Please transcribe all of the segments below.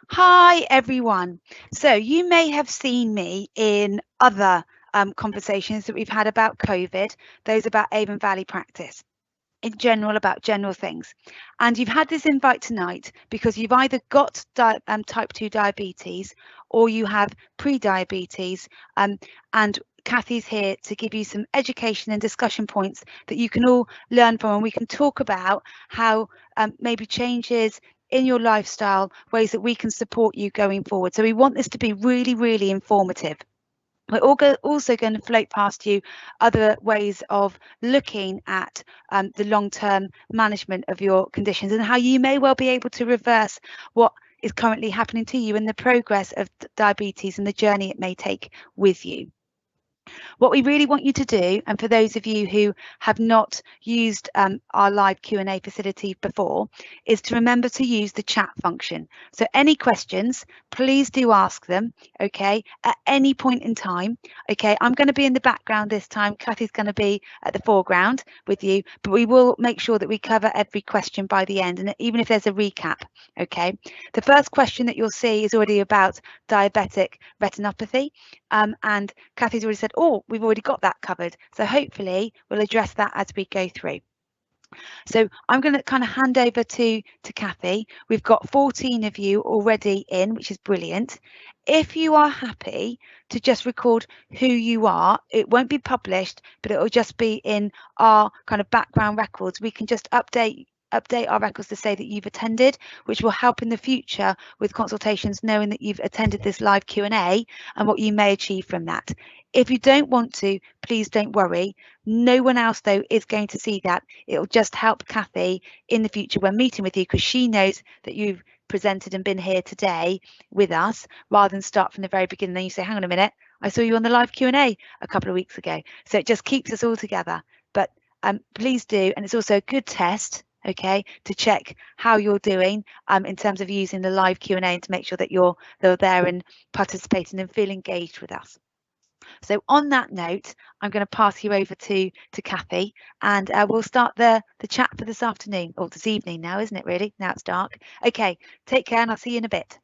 Hi everyone. So you may have seen me in other conversations that we've had about COVID, those about Avon Valley practice, in general about general things. And you've had this invite tonight because you've either got type 2 diabetes or you have pre-diabetes, and Cathy's here to give you some education and discussion points that you can all learn from, and we can talk about how maybe changes in your lifestyle, ways that we can support you going forward. So we want this to be really, really informative. We're also going to float past you other ways of looking at the long-term management of your conditions and how you may well be able to reverse what is currently happening to you and the progress of diabetes and the journey it may take with you. What we really want you to do, and for those of you who have not used our live Q&A facility before, is to remember to use the chat function. So any questions, please do ask them, okay, at any point in time. Okay, I'm going to be in the background this time. Cathy's going to be at the foreground with you, but we will make sure that we cover every question by the end, and even if there's a recap, okay. The first question that you'll see is already about diabetic retinopathy, and Cathy's already said, oh, we've already got that covered. So hopefully we'll address that as we go through. So I'm going to kind of hand over to Cathy. We've got 14 of you already in, which is brilliant. If you are happy to just record who you are, it won't be published, but it will just be in our kind of background records. We can just update our records to say that you've attended, which will help in the future with consultations, knowing that you've attended this live Q&A and what you may achieve from that. If you don't want to, please don't worry. No one else, though, is going to see that. It'll just help Cathy in the future when meeting with you, because she knows that you've presented and been here today with us, rather than start from the very beginning. Then you say, hang on a minute, I saw you on the live Q&A a couple of weeks ago. So it just keeps us all together. But please do. And it's also a good test, okay, to check how you're doing in terms of using the live Q&A, and to make sure that you're there and participating and feel engaged with us. So on that note, I'm going to pass you over to Cathy, and we'll start the chat for this afternoon, or this evening now, isn't it really? Now it's dark. Okay, take care, and I'll see you in a bit.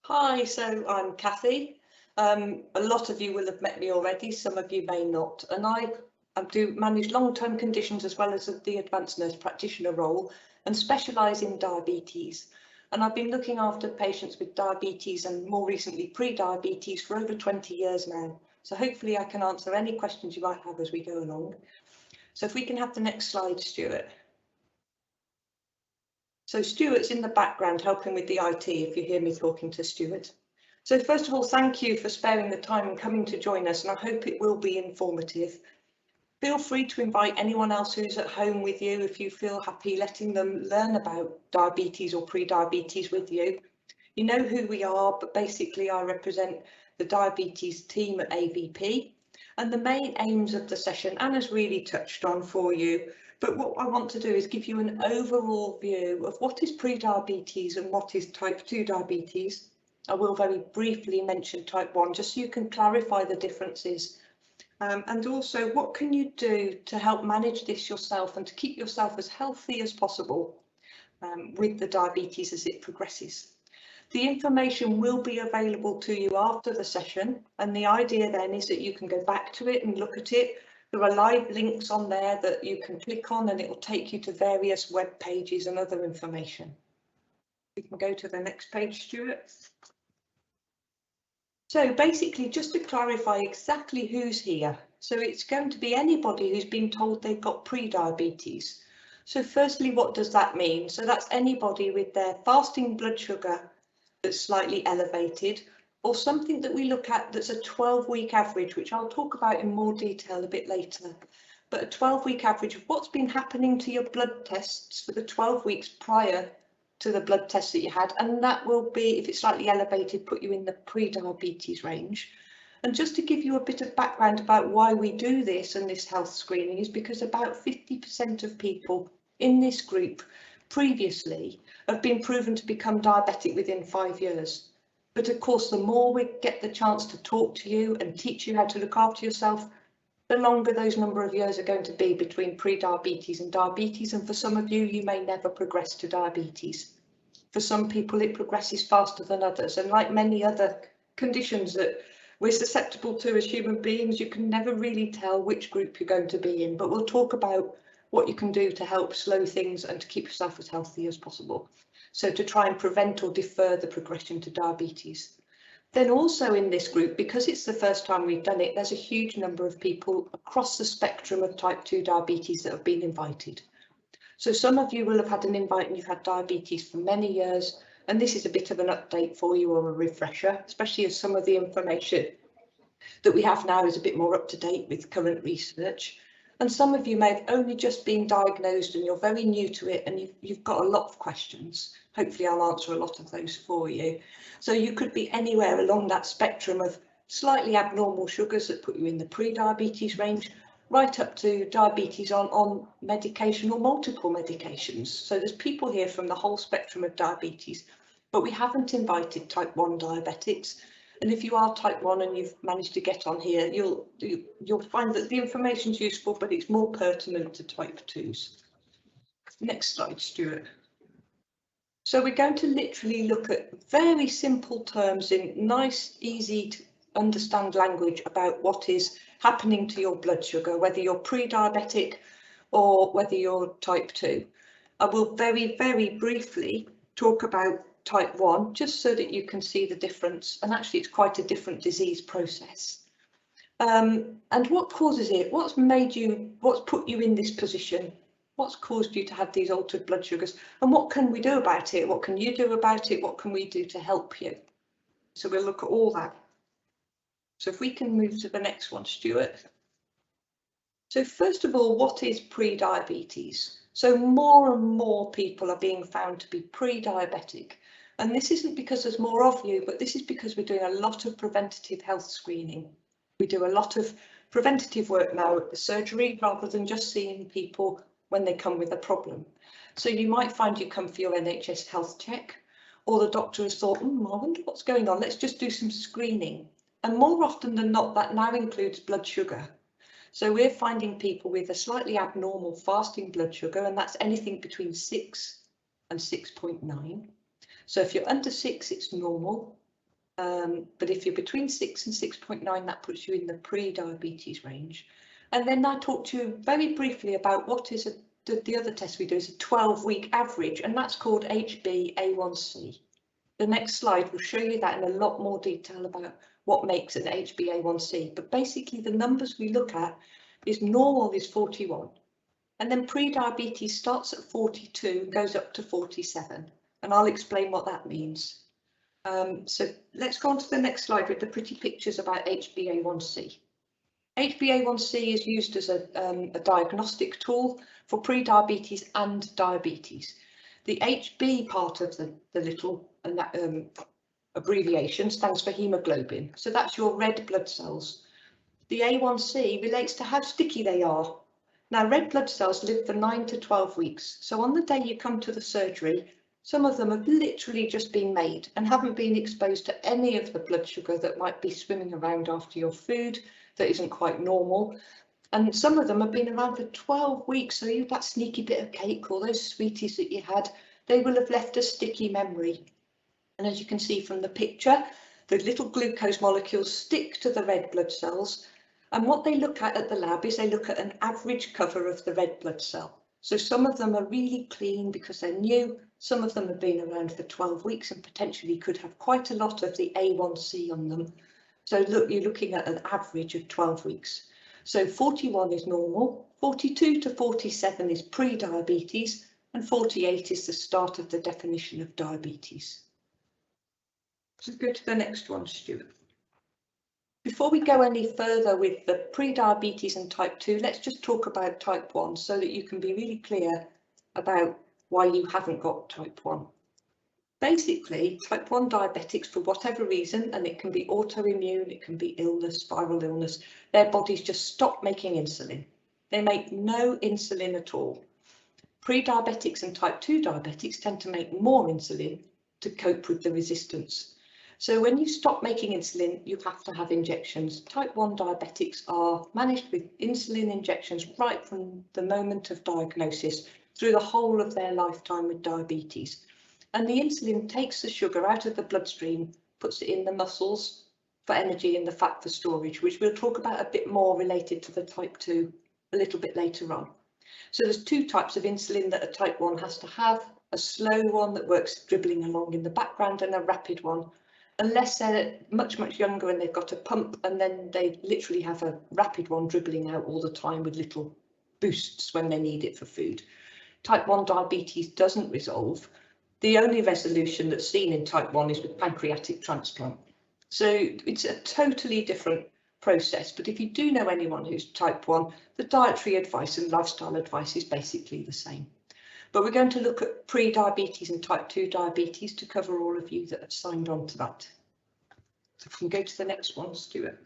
Hi, so I'm Cathy. A lot of you will have met me already, some of you may not, and I do manage long-term conditions as well as the advanced nurse practitioner role, and specialise in diabetes. And I've been looking after patients with diabetes and more recently pre-diabetes for over 20 years now. So hopefully I can answer any questions you might have as we go along. So if we can have the next slide, Stuart. So Stuart's in the background helping with the IT if you hear me talking to Stuart. So first of all, thank you for sparing the time and coming to join us, and I hope it will be informative. Feel free to invite anyone else who's at home with you if you feel happy letting them learn about diabetes or pre-diabetes with you. You know who we are, but basically I represent the diabetes team at AVP, and the main aims of the session Anna's really touched on for you. But what I want to do is give you an overall view of what is pre-diabetes and what is type 2 diabetes. I will very briefly mention type 1 just so you can clarify the differences. And also, what can you do to help manage this yourself and to keep yourself as healthy as possible with the diabetes as it progresses. The information will be available to you after the session, and the idea then is that you can go back to it and look at it. There are live links on there that you can click on and it will take you to various web pages and other information. We can go to the next page, Stuart. So basically, just to clarify exactly who's here. So it's going to be anybody who's been told they've got pre-diabetes. So firstly, what does that mean? So that's anybody with their fasting blood sugar that's slightly elevated, or something that we look at that's a 12-week average, which I'll talk about in more detail a bit later. But a 12-week average of what's been happening to your blood tests for the 12 weeks prior to the blood test that you had, and that will be, if it's slightly elevated, put you in the pre-diabetes range. And just to give you a bit of background about why we do this and this health screening is because about 50% of people in this group previously have been proven to become diabetic within 5 years. But of course, the more we get the chance to talk to you and teach you how to look after yourself, the longer those number of years are going to be between pre-diabetes and diabetes. And for some of you, you may never progress to diabetes. For some people, it progresses faster than others. And like many other conditions that we're susceptible to as human beings, you can never really tell which group you're going to be in. But we'll talk about what you can do to help slow things and to keep yourself as healthy as possible. So to try and prevent or defer the progression to diabetes. Then also in this group, because it's the first time we've done it, there's a huge number of people across the spectrum of type 2 diabetes that have been invited. So some of you will have had an invite and you've had diabetes for many years, and this is a bit of an update for you or a refresher, especially as some of the information that we have now is a bit more up to date with current research. And some of you may have only just been diagnosed and you're very new to it and you've got a lot of questions. Hopefully I'll answer a lot of those for you. So you could be anywhere along that spectrum of slightly abnormal sugars that put you in the pre-diabetes range, right up to diabetes on medication or multiple medications. So there's people here from the whole spectrum of diabetes, but we haven't invited type 1 diabetics. And if you are type 1 and you've managed to get on here, you'll find that the information is useful, but it's more pertinent to type 2s. Next slide, Stuart. So we're going to literally look at very simple terms in nice, easy to understand language about what is happening to your blood sugar, whether you're pre-diabetic or whether you're type 2. I will very, very briefly talk about type 1, just so that you can see the difference. And actually, it's quite a different disease process. And what causes it? What's put you in this position? What's caused you to have these altered blood sugars? And what can we do about it? What can you do about it? What can we do to help you? So we'll look at all that. So if we can move to the next one, Stuart. So first of all, what is pre-diabetes? So more and more people are being found to be pre-diabetic. And this isn't because there's more of you, but this is because we're doing a lot of preventative health screening. We do a lot of preventative work now at the surgery rather than just seeing people when they come with a problem. So you might find you come for your NHS health check, or the doctor has thought, I wonder what's going on, let's just do some screening. And more often than not, that now includes blood sugar. So we're finding people with a slightly abnormal fasting blood sugar, and that's anything between 6 and 6.9. So if you're under 6, it's normal. But if you're between 6 and 6.9, that puts you in the pre-diabetes range. And then I talked to you very briefly about what is the other test we do is a 12-week average, and that's called HbA1c. The next slide will show you that in a lot more detail about what makes an HbA1c. But basically the numbers we look at is normal is 41. And then pre-diabetes starts at 42 and goes up to 47. And I'll explain what that means. So let's go on to the next slide with the pretty pictures about HbA1c. HbA1c is used as a diagnostic tool for pre-diabetes and diabetes. The HB part of the little abbreviation stands for hemoglobin. So that's your red blood cells. The A1C relates to how sticky they are. Now, red blood cells live for 9 to 12 weeks. So on the day you come to the surgery, some of them have literally just been made and haven't been exposed to any of the blood sugar that might be swimming around after your food that isn't quite normal. And some of them have been around for 12 weeks. So that sneaky bit of cake or those sweeties that you had, they will have left a sticky memory. And as you can see from the picture, the little glucose molecules stick to the red blood cells. And what they look at the lab is they look at an average cover of the red blood cell. So some of them are really clean because they're new. Some of them have been around for 12 weeks and potentially could have quite a lot of the A1C on them. So look, you're looking at an average of 12 weeks. So 41 is normal, 42 to 47 is pre-diabetes, and 48 is the start of the definition of diabetes. So go to the next one, Stuart. Before we go any further with the pre-diabetes and type 2, let's just talk about type 1 so that you can be really clear about why you haven't got type 1. Basically, type 1 diabetics, for whatever reason, and it can be autoimmune, it can be illness, viral illness, their bodies just stop making insulin. They make no insulin at all. Pre-diabetics and type 2 diabetics tend to make more insulin to cope with the resistance. So when you stop making insulin, you have to have injections. Type 1 diabetics are managed with insulin injections right from the moment of diagnosis through the whole of their lifetime with diabetes. And the insulin takes the sugar out of the bloodstream, puts it in the muscles for energy and the fat for storage, which we'll talk about a bit more related to the type 2 a little bit later on. So there's two types of insulin that a type 1 has to have, a slow one that works dribbling along in the background and a rapid one. Unless they're much, much younger and they've got a pump, and then they literally have a rapid one dribbling out all the time with little boosts when they need it for food. Type 1 diabetes doesn't resolve. The only resolution that's seen in type 1 is with pancreatic transplant. So it's a totally different process. But if you do know anyone who's type 1, the dietary advice and lifestyle advice is basically the same. But we're going to look at pre-diabetes and type 2 diabetes to cover all of you that have signed on to that. So if we can go to the next one, Stuart.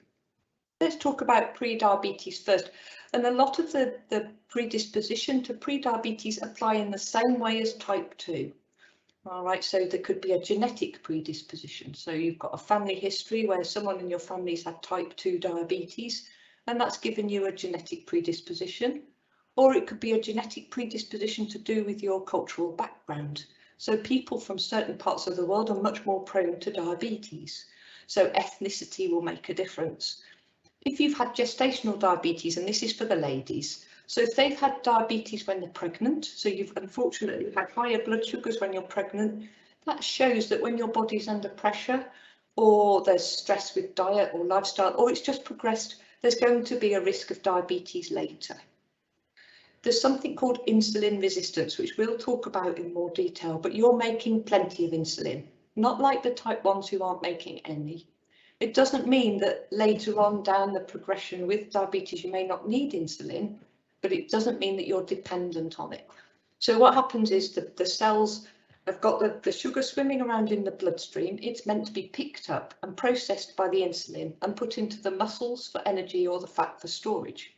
Let's talk about pre-diabetes first. And a lot of the predisposition to pre-diabetes apply in the same way as type 2. All right, so there could be a genetic predisposition. So you've got a family history where someone in your family's had type 2 diabetes, and that's given you a genetic predisposition. Or it could be a genetic predisposition to do with your cultural background. So people from certain parts of the world are much more prone to diabetes. So ethnicity will make a difference. If you've had gestational diabetes, and this is for the ladies, so if they've had diabetes when they're pregnant, so you've unfortunately had higher blood sugars when you're pregnant, that shows that when your body's under pressure, or there's stress with diet or lifestyle, or it's just progressed, there's going to be a risk of diabetes later. There's something called insulin resistance, which we'll talk about in more detail, but you're making plenty of insulin, not like the type 1s who aren't making any. It doesn't mean that later on down the progression with diabetes, you may not need insulin, but it doesn't mean that you're dependent on it. So what happens is that the cells have got the sugar swimming around in the bloodstream. It's meant to be picked up and processed by the insulin and put into the muscles for energy or the fat for storage.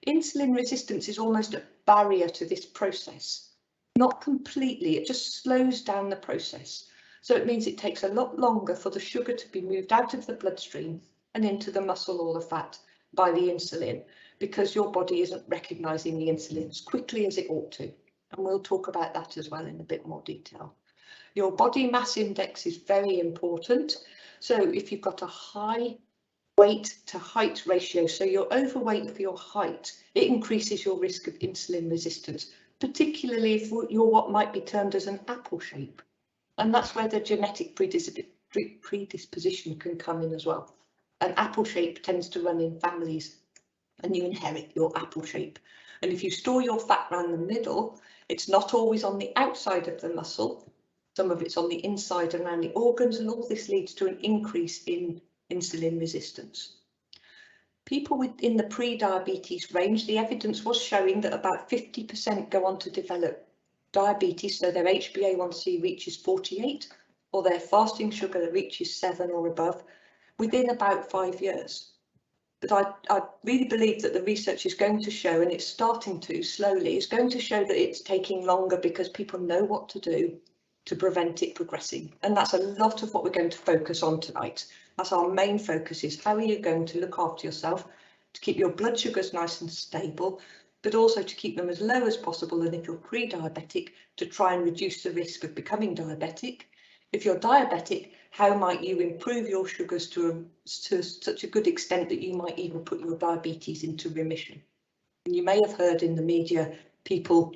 Insulin resistance is almost a barrier to this process. Not completely, it just slows down the process. So it means it takes a lot longer for the sugar to be moved out of the bloodstream and into the muscle or the fat by the insulin, because your body isn't recognizing the insulin as quickly as it ought to. And we'll talk about that as well in a bit more detail. Your body mass index is very important. So if you've got a high weight to height ratio, so you're overweight for your height, it increases your risk of insulin resistance, particularly if you're what might be termed as an apple shape. And that's where the genetic predisposition can come in as well. An apple shape tends to run in families, and you inherit your apple shape. And if you store your fat around the middle, it's not always on the outside of the muscle. Some of it's on the inside around the organs, and all this leads to an increase in insulin resistance. People within the pre-diabetes range, the evidence was showing that about 50% go on to develop diabetes, so their HbA1c reaches 48, or their fasting sugar reaches 7 or above, within about 5 years. But I really believe that the research is going to show, and it's starting to slowly, it's going to show that it's taking longer because people know what to do to prevent it progressing. And that's a lot of what we're going to focus on tonight. That's our main focus, is how are you going to look after yourself to keep your blood sugars nice and stable, but also to keep them as low as possible. And if you're pre-diabetic, to try and reduce the risk of becoming diabetic. If you're diabetic, how might you improve your sugars to such a good extent that you might even put your diabetes into remission? And you may have heard in the media people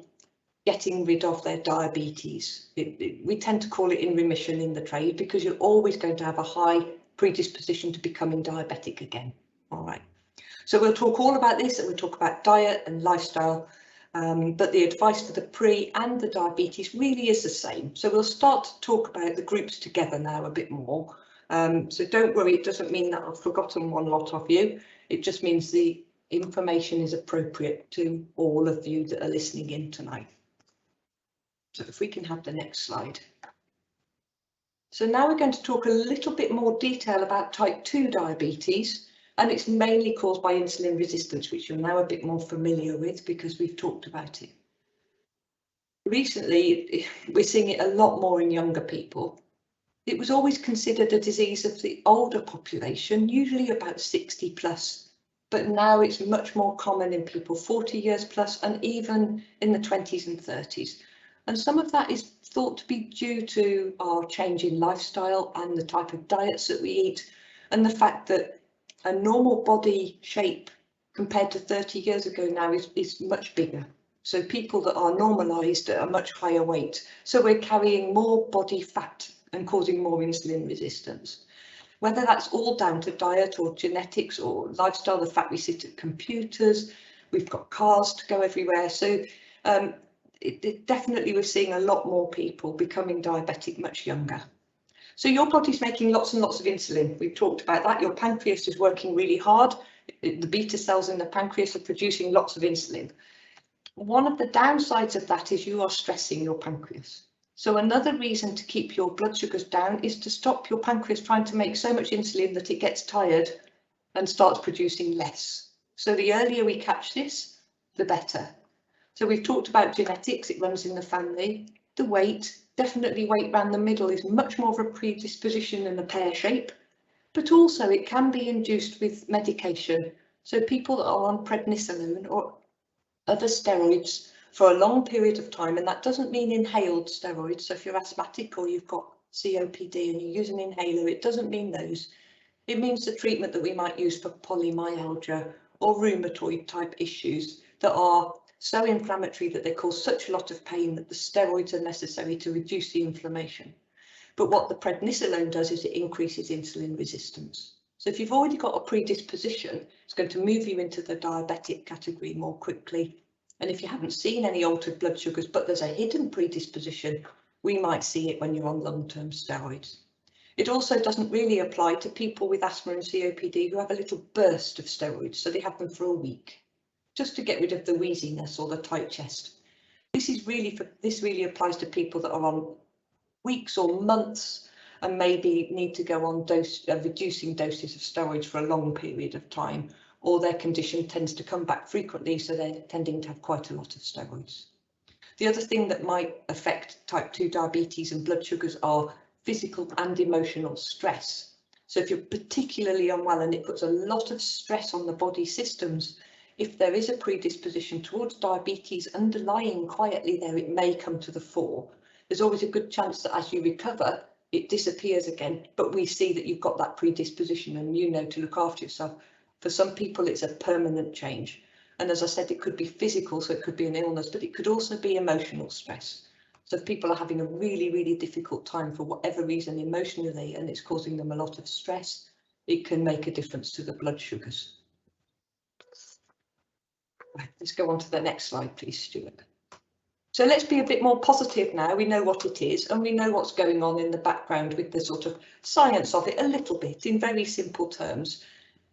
getting rid of their diabetes. We tend to call it in remission in the trade, because you're always going to have a high predisposition to becoming diabetic again. All right. So we'll talk all about this, and we'll talk about diet and lifestyle, but the advice for the pre and the diabetes really is the same. So we'll start to talk about the groups together now a bit more. So don't worry, it doesn't mean that I've forgotten one lot of you. It just means the information is appropriate to all of you that are listening in tonight. So if we can have the next slide. So now we're going to talk a little bit more detail about type 2 diabetes, and it's mainly caused by insulin resistance, which you're now a bit more familiar with because we've talked about it. Recently, we're seeing it a lot more in younger people. It was always considered a disease of the older population, usually about 60 plus, but now it's much more common in people 40 years plus and even in the 20s and 30s. And some of that is thought to be due to our change in lifestyle and the type of diets that we eat, and the fact that a normal body shape compared to 30 years ago now is much bigger. So people that are normalised at a much higher weight. So we're carrying more body fat and causing more insulin resistance. Whether that's all down to diet or genetics or lifestyle, the fact we sit at computers, we've got cars to go everywhere. So definitely we're seeing a lot more people becoming diabetic much younger. So your body's making lots and lots of insulin. We've talked about that. Your pancreas is working really hard. The beta cells in the pancreas are producing lots of insulin. One of the downsides of that is you are stressing your pancreas. So another reason to keep your blood sugars down is to stop your pancreas trying to make so much insulin that it gets tired and starts producing less. So the earlier we catch this, the better. So we've talked about genetics, it runs in the family. The weight, definitely weight around the middle is much more of a predisposition than a pear shape, but also it can be induced with medication. So people that are on prednisolone or other steroids for a long period of time, and that doesn't mean inhaled steroids. So if you're asthmatic or you've got COPD and you use an inhaler, it doesn't mean those. It means the treatment that we might use for polymyalgia or rheumatoid type issues that are so inflammatory that they cause such a lot of pain that the steroids are necessary to reduce the inflammation. But what the prednisolone does is it increases insulin resistance. So if you've already got a predisposition, it's going to move you into the diabetic category more quickly. And if you haven't seen any altered blood sugars, but there's a hidden predisposition, we might see it when you're on long-term steroids. It also doesn't really apply to people with asthma and COPD who have a little burst of steroids, so they have them for a week, just to get rid of the wheeziness or the tight chest. This really applies to people that are on weeks or months and maybe need to go on reducing doses of steroids for a long period of time, or their condition tends to come back frequently, so they're tending to have quite a lot of steroids. The other thing that might affect type 2 diabetes and blood sugars are physical and emotional stress. So if you're particularly unwell and it puts a lot of stress on the body systems, if there is a predisposition towards diabetes underlying quietly there, it may come to the fore. There's always a good chance that as you recover, it disappears again, but we see that you've got that predisposition and you know to look after yourself. For some people, it's a permanent change. And as I said, it could be physical, so it could be an illness, but it could also be emotional stress. So if people are having a really, really difficult time for whatever reason emotionally, and it's causing them a lot of stress, it can make a difference to the blood sugars. Right, let's go on to the next slide, please, Stuart. So let's be a bit more positive now. We know what it is and we know what's going on in the background with the sort of science of it a little bit in very simple terms.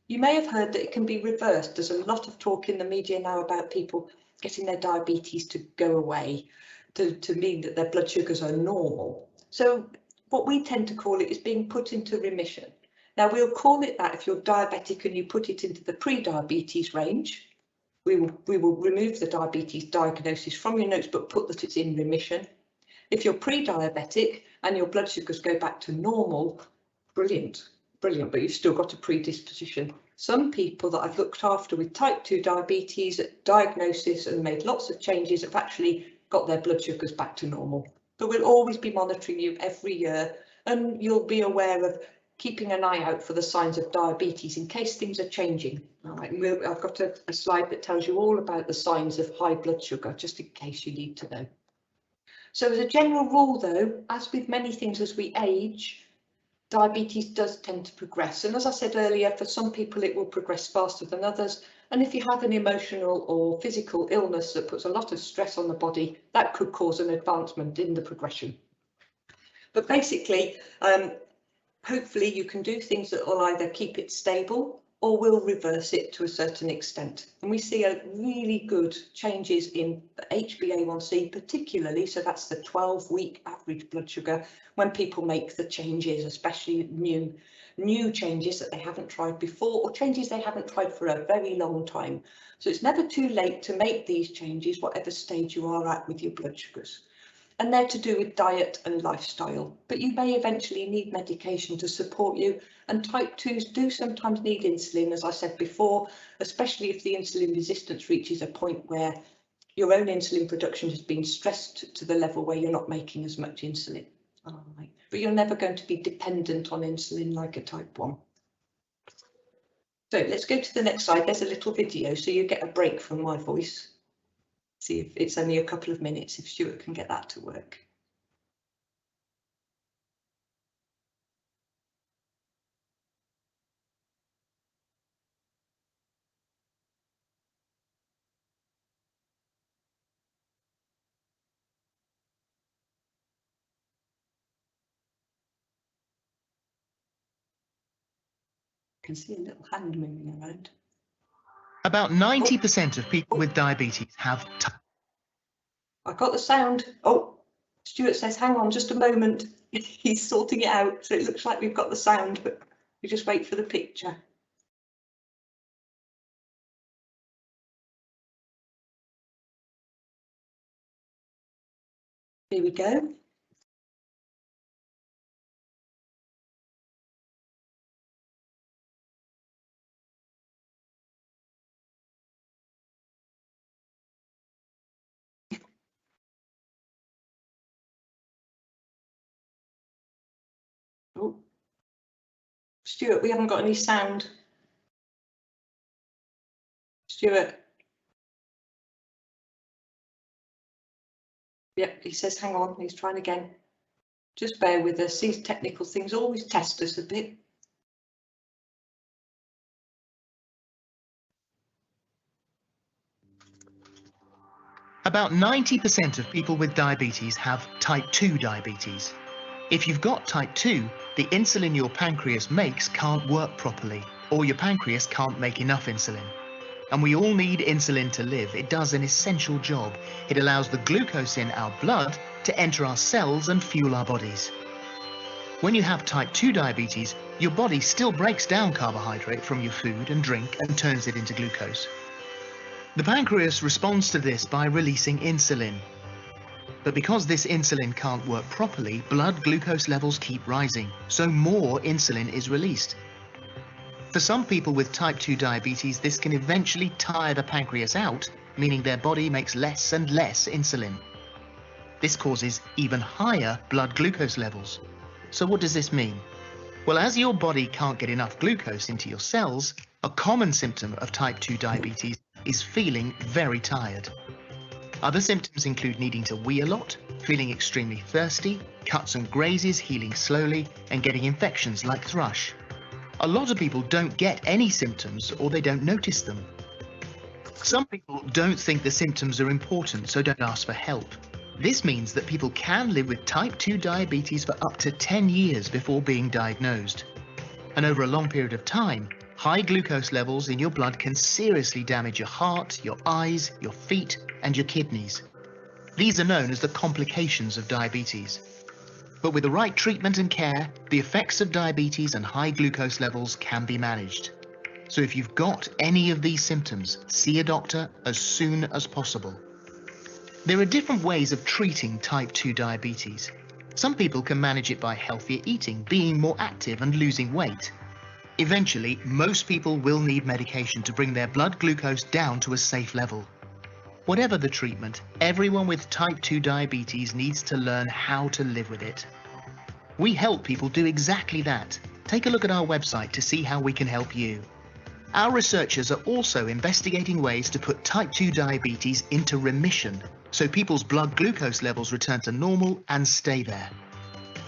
You may have heard that it can be reversed. There's a lot of talk in the media now about people getting their diabetes to go away, to mean that their blood sugars are normal. So what we tend to call it is being put into remission. Now we'll call it that if you're diabetic and you put it into the pre-diabetes range. We will remove the diabetes diagnosis from your notes, but put that it's in remission. If you're pre-diabetic and your blood sugars go back to normal, brilliant, brilliant, but you've still got a predisposition. Some people that I've looked after with type 2 diabetes at diagnosis and made lots of changes have actually got their blood sugars back to normal. But we'll always be monitoring you every year, and you'll be aware of keeping an eye out for the signs of diabetes in case things are changing. All right, I've got a slide that tells you all about the signs of high blood sugar, just in case you need to know. So as a general rule though, as with many things as we age, diabetes does tend to progress. And as I said earlier, for some people it will progress faster than others. And if you have an emotional or physical illness that puts a lot of stress on the body, that could cause an advancement in the progression. But basically, hopefully you can do things that will either keep it stable or will reverse it to a certain extent. And we see a really good changes in HbA1c particularly, so that's the 12-week average blood sugar, when people make the changes, especially new changes that they haven't tried before or changes they haven't tried for a very long time. So it's never too late to make these changes, whatever stage you are at with your blood sugars. and they're to do with diet and lifestyle, but you may eventually need medication to support you, and type 2s do sometimes need insulin, as I said before, especially if the insulin resistance reaches a point where your own insulin production has been stressed to the level where you're not making as much insulin. All right. But you're never going to be dependent on insulin like a type 1. So let's go to the next slide. There's a little video so you get a break from my voice. See if it's only a couple of minutes, if Stuart can get that to work. I can see a little hand moving around. About 90% of people with diabetes have I got the sound. Oh, Stuart says, hang on just a moment. He's sorting it out. So it looks like we've got the sound, but we just wait for the picture. Here we go. Oh, Stuart, we haven't got any sound. Stuart. Yep, he says, hang on, he's trying again. Just bear with us. These technical things always test us a bit. About 90% of people with diabetes have type 2 diabetes. If you've got type 2, the insulin your pancreas makes can't work properly, or your pancreas can't make enough insulin. And we all need insulin to live. It does an essential job. It allows the glucose in our blood to enter our cells and fuel our bodies. When you have type 2 diabetes, your body still breaks down carbohydrate from your food and drink and turns it into glucose. The pancreas responds to this by releasing insulin. But because this insulin can't work properly, blood glucose levels keep rising, so more insulin is released. For some people with type 2 diabetes, this can eventually tire the pancreas out, meaning their body makes less and less insulin. This causes even higher blood glucose levels. So what does this mean? Well, as your body can't get enough glucose into your cells, a common symptom of type 2 diabetes is feeling very tired. Other symptoms include needing to wee a lot, feeling extremely thirsty, cuts and grazes healing slowly, and getting infections like thrush. A lot of people don't get any symptoms or they don't notice them. Some people don't think the symptoms are important, so don't ask for help. This means that people can live with type 2 diabetes for up to 10 years before being diagnosed. And over a long period of time, high glucose levels in your blood can seriously damage your heart, your eyes, your feet, and your kidneys. These are known as the complications of diabetes. But with the right treatment and care, the effects of diabetes and high glucose levels can be managed. So if you've got any of these symptoms, see a doctor as soon as possible. There are different ways of treating type 2 diabetes. Some people can manage it by healthier eating, being more active and losing weight. Eventually, most people will need medication to bring their blood glucose down to a safe level. Whatever the treatment, everyone with type 2 diabetes needs to learn how to live with it. We help people do exactly that. Take a look at our website to see how we can help you. Our researchers are also investigating ways to put type 2 diabetes into remission, so people's blood glucose levels return to normal and stay there.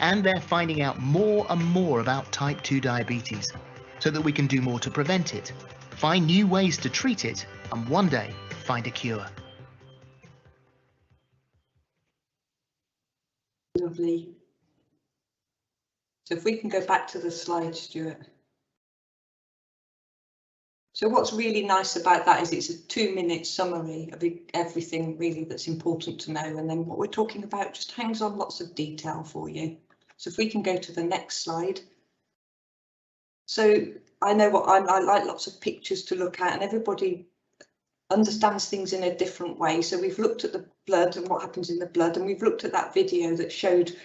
And they're finding out more and more about type 2 diabetes, so that we can do more to prevent it, find new ways to treat it, and one day find a cure. Lovely. So if we can go back to the slide, Stuart. So what's really nice about that is it's a 2-minute summary of everything really that's important to know, and then what we're talking about just hangs on lots of detail for you. So if we can go to the next slide. So I know what I like lots of pictures to look at, and everybody understands things in a different way. So we've looked at the blood and what happens in the blood, and we've looked at that video that showed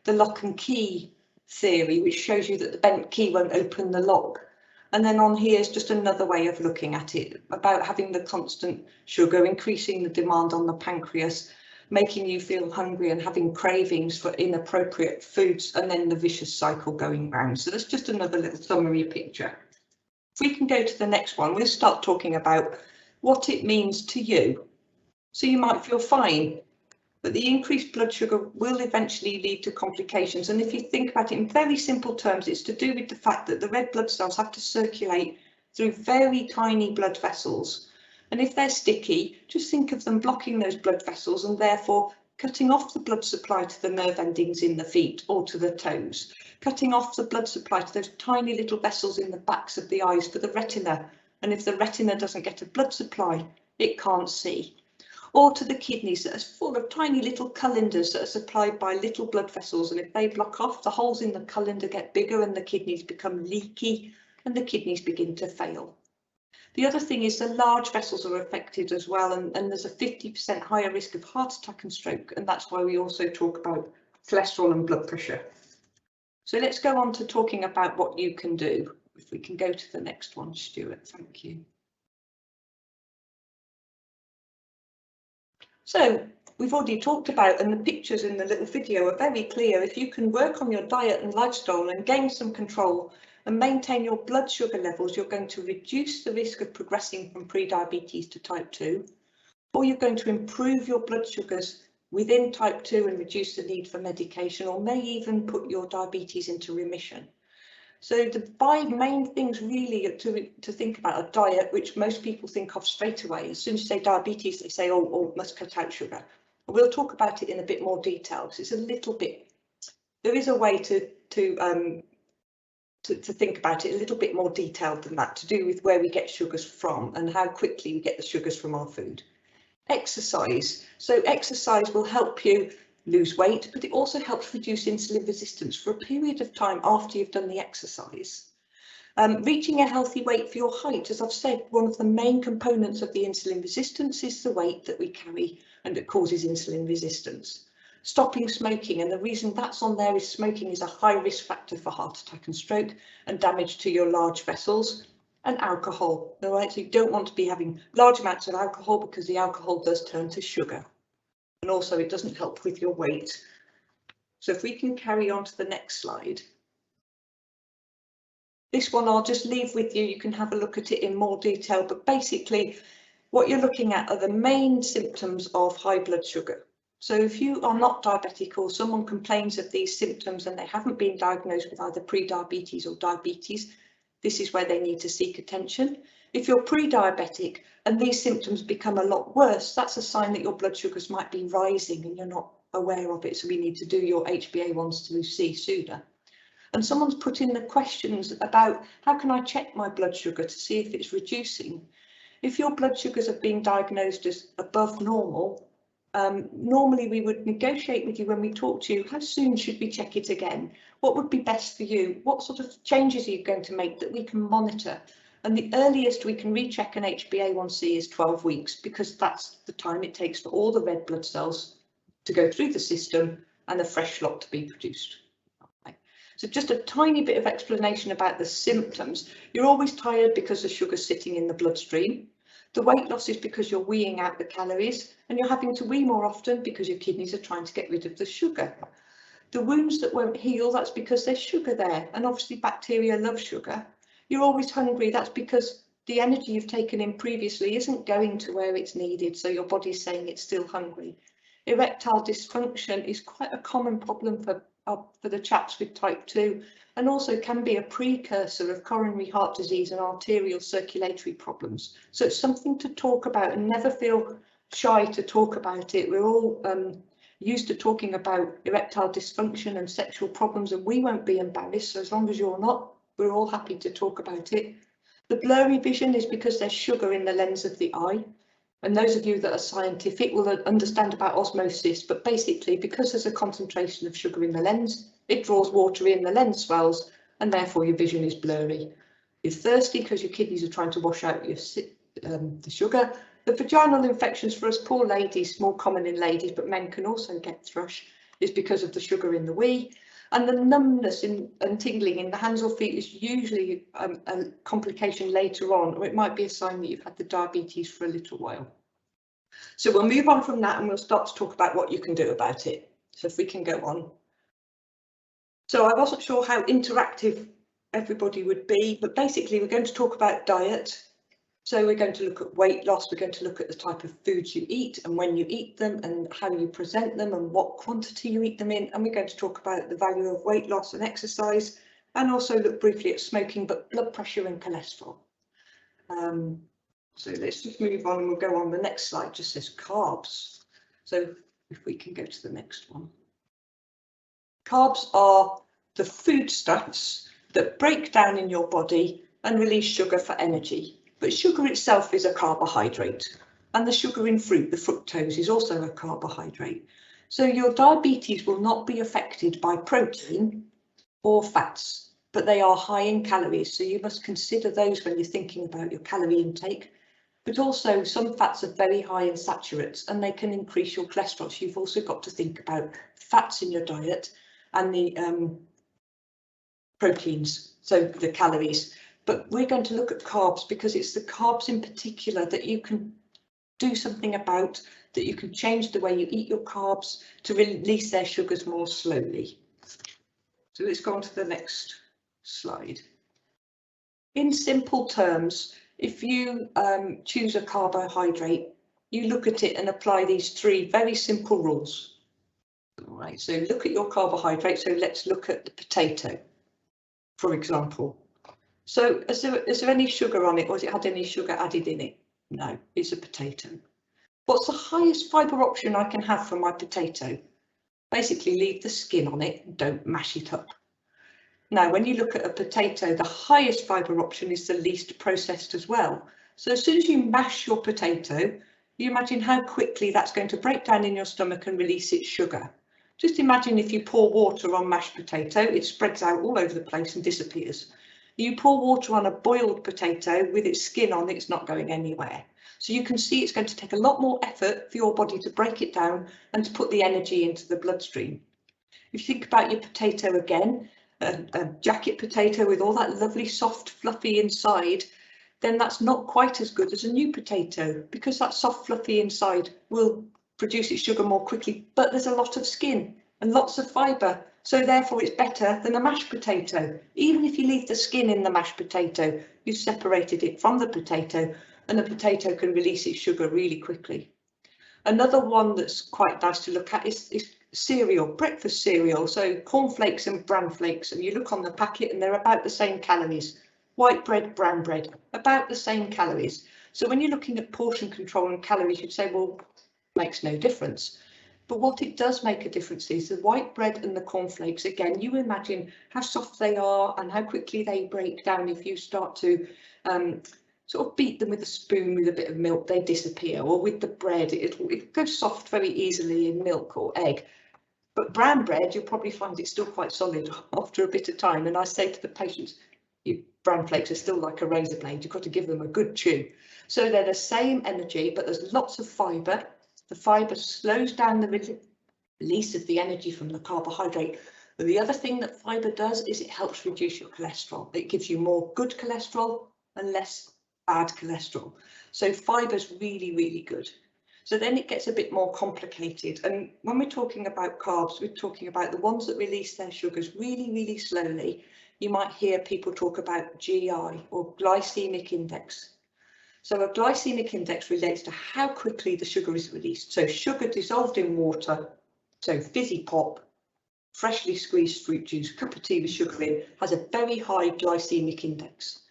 the lock and key theory, which shows you that the bent key won't open the lock. And then on here is just another way of looking at it, about having the constant sugar, increasing the demand on the pancreas, making you feel hungry and having cravings for inappropriate foods, and then the vicious cycle going round. So that's just another little summary picture. If we can go to the next one, we'll start talking about what it means to you. So you might feel fine, but the increased blood sugar will eventually lead to complications. And if you think about it in very simple terms, it's to do with the fact that the red blood cells have to circulate through very tiny blood vessels. And if they're sticky, just think of them blocking those blood vessels and therefore cutting off the blood supply to the nerve endings in the feet or to the toes, cutting off the blood supply to those tiny little vessels in the backs of the eyes for the retina. And if the retina doesn't get a blood supply, it can't see. Or to the kidneys that are full of tiny little colinders that are supplied by little blood vessels. And if they block off, the holes in the colinder get bigger and the kidneys become leaky and the kidneys begin to fail. The other thing is the large vessels are affected as well, and there's a 50% higher risk of heart attack and stroke, and that's why we also talk about cholesterol and blood pressure. So let's go on to talking about what you can do. If we can go to the next one, Stuart, thank you. So we've already talked about, and the pictures in the little video are very clear, if you can work on your diet and lifestyle and gain some control and maintain your blood sugar levels, you're going to reduce the risk of progressing from pre-diabetes to type 2, or you're going to improve your blood sugars within type 2 and reduce the need for medication, or may even put your diabetes into remission. So the 5 main things really to think about are diet, which most people think of straight away. As soon as you say diabetes, they say, oh, must cut out sugar. We'll talk about it in a bit more detail, because it's a little bit, there is a way to think about it a little bit more detailed than that, to do with where we get sugars from and how quickly we get the sugars from our food. Exercise. So exercise will help you lose weight, but it also helps reduce insulin resistance for a period of time after you've done the exercise. Reaching a healthy weight for your height, as I've said, one of the main components of the insulin resistance is the weight that we carry, and it causes insulin resistance. Stopping smoking, and the reason that's on there is smoking is a high risk factor for heart attack and stroke and damage to your large vessels. And alcohol, all right, so you don't want to be having large amounts of alcohol, because the alcohol does turn to sugar, and also it doesn't help with your weight. So if we can carry on to the next slide. This one I'll just leave with you, you can have a look at it in more detail, but basically what you're looking at are the main symptoms of high blood sugar. So if you are not diabetic, or someone complains of these symptoms and they haven't been diagnosed with either pre-diabetes or diabetes, this is where they need to seek attention. If you're pre-diabetic and these symptoms become a lot worse, that's a sign that your blood sugars might be rising and you're not aware of it. So we need to do your HbA1c sooner. And someone's put in the questions about how can I check my blood sugar to see if it's reducing. If your blood sugars have been diagnosed as above normal, normally we would negotiate with you when we talk to you, how soon should we check it again? What would be best for you? What sort of changes are you going to make that we can monitor? And the earliest we can recheck an HbA1c is 12 weeks, because that's the time it takes for all the red blood cells to go through the system and a fresh lot to be produced. Okay. So just a tiny bit of explanation about the symptoms. You're always tired because the sugar's sitting in the bloodstream. The weight loss is because you're weeing out the calories, and you're having to wee more often because your kidneys are trying to get rid of the sugar. The wounds that won't heal, that's because there's sugar there, and obviously bacteria love sugar. You're always hungry, that's because the energy you've taken in previously isn't going to where it's needed, so your body's saying it's still hungry. Erectile dysfunction is quite a common problem for the chaps with type 2, and also can be a precursor of coronary heart disease and arterial circulatory problems. So it's something to talk about, and never feel shy to talk about it. We're all used to talking about erectile dysfunction and sexual problems, and we won't be embarrassed. So as long as you're not, we're all happy to talk about it. The blurry vision is because there's sugar in the lens of the eye. And those of you that are scientific will understand about osmosis, but basically because there's a concentration of sugar in the lens, it draws water in, the lens swells, and therefore your vision is blurry. You're thirsty because your kidneys are trying to wash out your the sugar. The vaginal infections for us poor ladies, more common in ladies, but men can also get thrush, is because of the sugar in the wee. And the numbness and tingling in the hands or feet is usually a complication later on, or it might be a sign that you've had the diabetes for a little while. So we'll move on from that and we'll start to talk about what you can do about it. So if we can go on. So I wasn't sure how interactive everybody would be, but basically we're going to talk about diet. So we're going to look at weight loss, we're going to look at the type of foods you eat and when you eat them and how you present them and what quantity you eat them in. And we're going to talk about the value of weight loss and exercise, and also look briefly at smoking, but blood pressure and cholesterol. So let's just move on and we'll go on. The next slide just says carbs. So if we can go to the next one. Carbs are the foodstuffs that break down in your body and release sugar for energy. But sugar itself is a carbohydrate, and the sugar in fruit, the fructose, is also a carbohydrate. So your diabetes will not be affected by protein or fats, but they are high in calories. So you must consider those when you're thinking about your calorie intake. But also some fats are very high in saturates and they can increase your cholesterol. So you've also got to think about fats in your diet and the proteins, so the calories. But we're going to look at carbs because it's the carbs in particular that you can do something about, that you can change the way you eat your carbs to release their sugars more slowly. So let's go on to the next slide. In simple terms, if you choose a carbohydrate, you look at it and apply these three very simple rules. All right, so look at your carbohydrate. So let's look at the potato, for example. So is there any sugar on it, or has it had any sugar added in it? No, it's a potato. What's the highest fibre option I can have for my potato? Basically leave the skin on it and don't mash it up. Now, when you look at a potato, the highest fibre option is the least processed as well. So as soon as you mash your potato, you imagine how quickly that's going to break down in your stomach and release its sugar. Just imagine if you pour water on mashed potato, it spreads out all over the place and disappears. You pour water on a boiled potato with its skin on, it's not going anywhere. So you can see it's going to take a lot more effort for your body to break it down and to put the energy into the bloodstream. If you think about your potato again, a jacket potato with all that lovely soft fluffy inside, then that's not quite as good as a new potato because that soft fluffy inside will produce its sugar more quickly, but there's a lot of skin and lots of fibre, so therefore it's better than a mashed potato. Even if you leave the skin in the mashed potato, you've separated it from the potato and the potato can release its sugar really quickly. Another one that's quite nice to look at is cereal, breakfast cereal, so cornflakes and bran flakes, and you look on the packet and they're about the same calories. White bread, brown bread, about the same calories. So when you're looking at portion control and calories, you'd say, well, makes no difference. But what it does make a difference is the white bread and the cornflakes. Again, you imagine how soft they are and how quickly they break down if you start to sort of beat them with a spoon with a bit of milk, they disappear. Or with the bread, it goes soft very easily in milk or egg. But brown bread, you'll probably find it still quite solid after a bit of time. And I say to the patients, your brown flakes are still like a razor blade. You've got to give them a good chew. So they're the same energy, but there's lots of fibre. The fibre slows down the release of the energy from the carbohydrate. But the other thing that fibre does is it helps reduce your cholesterol. It gives you more good cholesterol and less bad cholesterol. So fibre is really, really good. So then it gets a bit more complicated. And when we're talking about carbs, we're talking about the ones that release their sugars really, really slowly. You might hear people talk about GI or glycemic index. So a glycemic index relates to how quickly the sugar is released. So sugar dissolved in water, so fizzy pop, freshly squeezed fruit juice, cup of tea with sugar in, has a very high glycemic index.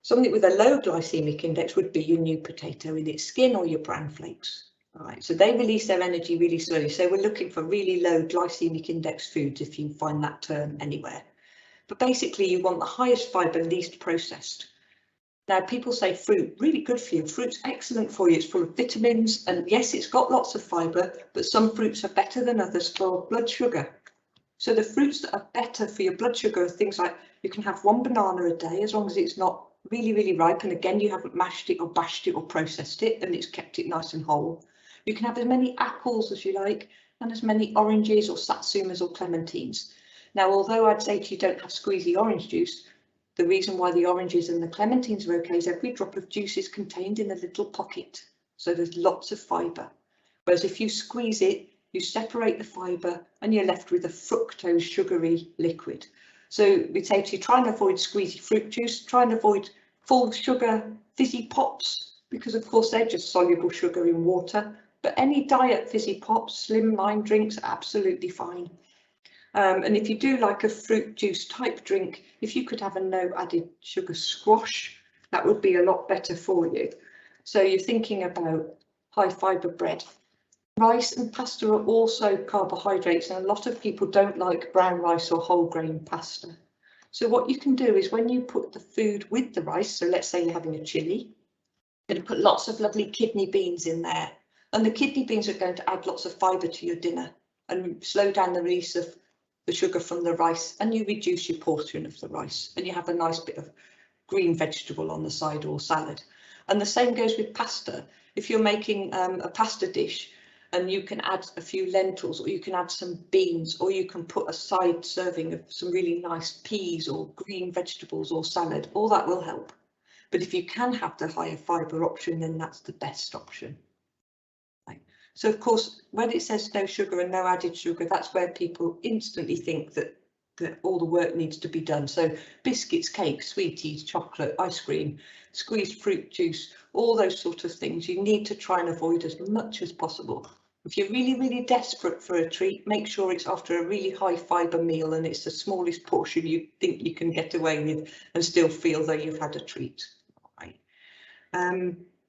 Something with a low glycemic index would be your new potato in its skin or your bran flakes. All right, so they release their energy really slowly. So we're looking for really low glycemic index foods if you find that term anywhere. But basically you want the highest fibre, least processed. Now people say fruit, really good for you. Fruit's excellent for you. It's full of vitamins and yes, it's got lots of fibre, but some fruits are better than others for blood sugar. So the fruits that are better for your blood sugar are things like you can have one banana a day as long as it's not really, really ripe, and again, you haven't mashed it or bashed it or processed it, and it's kept it nice and whole. You can have as many apples as you like, and as many oranges or satsumas or clementines. Now, although I'd say to you don't have squeezy orange juice, the reason why the oranges and the clementines are okay is every drop of juice is contained in a little pocket, so there's lots of fibre. Whereas if you squeeze it, you separate the fibre and you're left with a fructose sugary liquid. So we'd say to you, try and avoid squeezy fruit juice, try and avoid full sugar fizzy pops, because of course they're just soluble sugar in water. But any diet fizzy pops, slim line drinks, are absolutely fine. And if you do like a fruit juice type drink, if you could have a no added sugar squash, that would be a lot better for you. So you're thinking about high fibre bread. Rice and pasta are also carbohydrates, and a lot of people don't like brown rice or whole grain pasta. So what you can do is when you put the food with the rice, so let's say you're having a chilli, you're going to put lots of lovely kidney beans in there, and the kidney beans are going to add lots of fibre to your dinner and slow down the release of the sugar from the rice, and you reduce your portion of the rice, and you have a nice bit of green vegetable on the side or salad. And the same goes with pasta. If you're making a pasta dish, and you can add a few lentils, or you can add some beans, or you can put a side serving of some really nice peas or green vegetables or salad, all that will help. But if you can have the higher fibre option, then that's the best option. Right. So of course, when it says no sugar and no added sugar, that's where people instantly think that all the work needs to be done. So biscuits, cakes, sweeties, chocolate, ice cream, squeezed fruit juice, all those sort of things you need to try and avoid as much as possible. If you're really, really desperate for a treat, make sure it's after a really high fibre meal and it's the smallest portion you think you can get away with and still feel though you've had a treat. Right.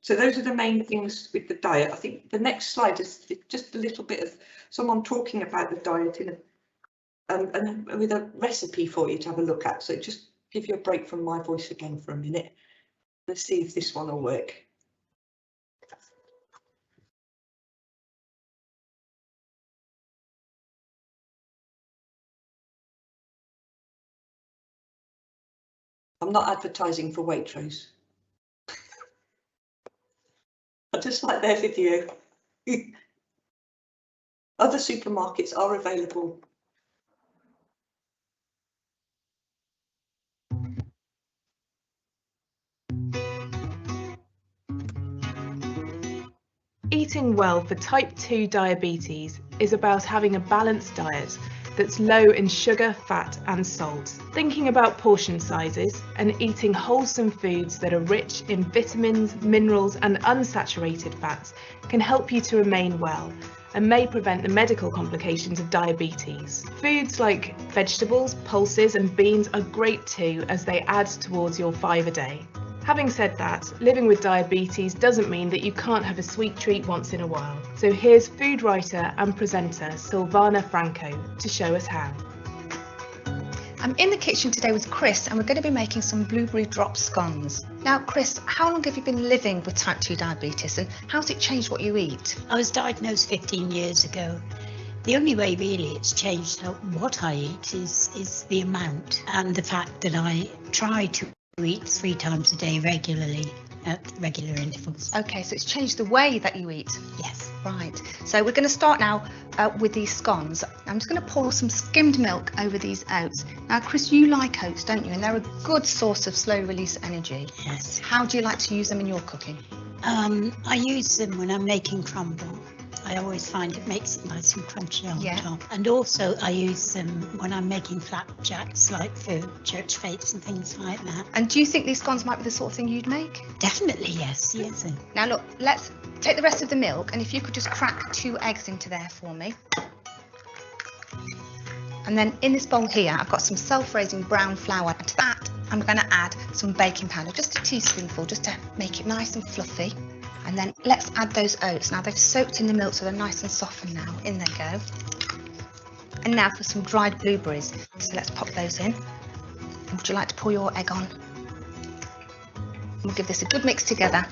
So those are the main things with the diet. I think the next slide is just a little bit of someone talking about the diet in and with a recipe for you to have a look at. So just give you a break from my voice again for a minute. Let's see if this one will work. I'm not advertising for Waitrose. I just like their video. Other supermarkets are available. Eating well for type 2 diabetes is about having a balanced diet that's low in sugar, fat and salt. Thinking about portion sizes and eating wholesome foods that are rich in vitamins, minerals and unsaturated fats can help you to remain well and may prevent the medical complications of diabetes. Foods like vegetables, pulses and beans are great too, as they add towards your five a day. Having said that, living with diabetes doesn't mean that you can't have a sweet treat once in a while. So here's food writer and presenter Silvana Franco to show us how. I'm in the kitchen today with Chris and we're going to be making some blueberry drop scones. Now Chris, how long have you been living with type 2 diabetes and how's it changed what you eat? I was diagnosed 15 years ago. The only way really it's changed what I eat is the amount and the fact that I try to eat 3 times a day regularly at regular intervals. Okay, so it's changed the way that you eat. Yes. Right, so we're going to start now with these scones. I'm just going to pour some skimmed milk over these oats. Now Chris, you like oats, don't you? And they're a good source of slow release energy. Yes. How do you like to use them in your cooking? I use them when I'm making crumble. I always find it makes it nice and crunchy on top. And also I use them when I'm making flapjacks, like for church fetes and things like that. And do you think these scones might be the sort of thing you'd make? Definitely, yes. Yes. Now look, let's take the rest of the milk and if you could just crack 2 eggs into there for me. And then in this bowl here, I've got some self-raising brown flour. And to that, I'm going to add some baking powder, just a teaspoonful, just to make it nice and fluffy. And then let's add those oats. Now they've soaked in the milk so they're nice and softened now. In they go. And now for some dried blueberries. So let's pop those in. And would you like to pour your egg on? We'll give this a good mix together.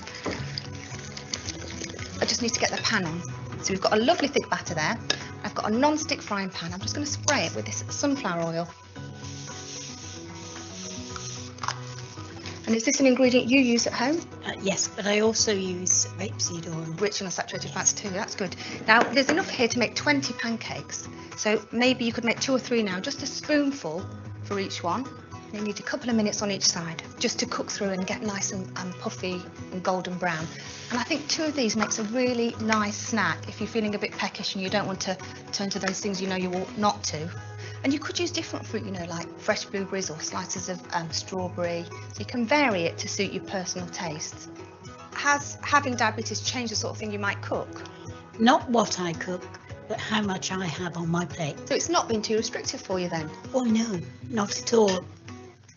I just need to get the pan on. So we've got a lovely thick batter there. I've got a non-stick frying pan. I'm just going to spray it with this sunflower oil. And is this an ingredient you use at home? Yes, but I also use rapeseed oil. Rich in unsaturated fats too, that's good. Now, there's enough here to make 20 pancakes. So maybe you could make 2 or 3 now, just a spoonful for each one. You need a couple of minutes on each side just to cook through and get nice and puffy and golden brown. And I think 2 of these makes a really nice snack if you're feeling a bit peckish and you don't want to turn to those things you know you ought not to. And you could use different fruit, you know, like fresh blueberries or slices of strawberry. So you can vary it to suit your personal tastes. Has having diabetes changed the sort of thing you might cook? Not what I cook, but how much I have on my plate. So it's not been too restrictive for you then? Oh no, not at all.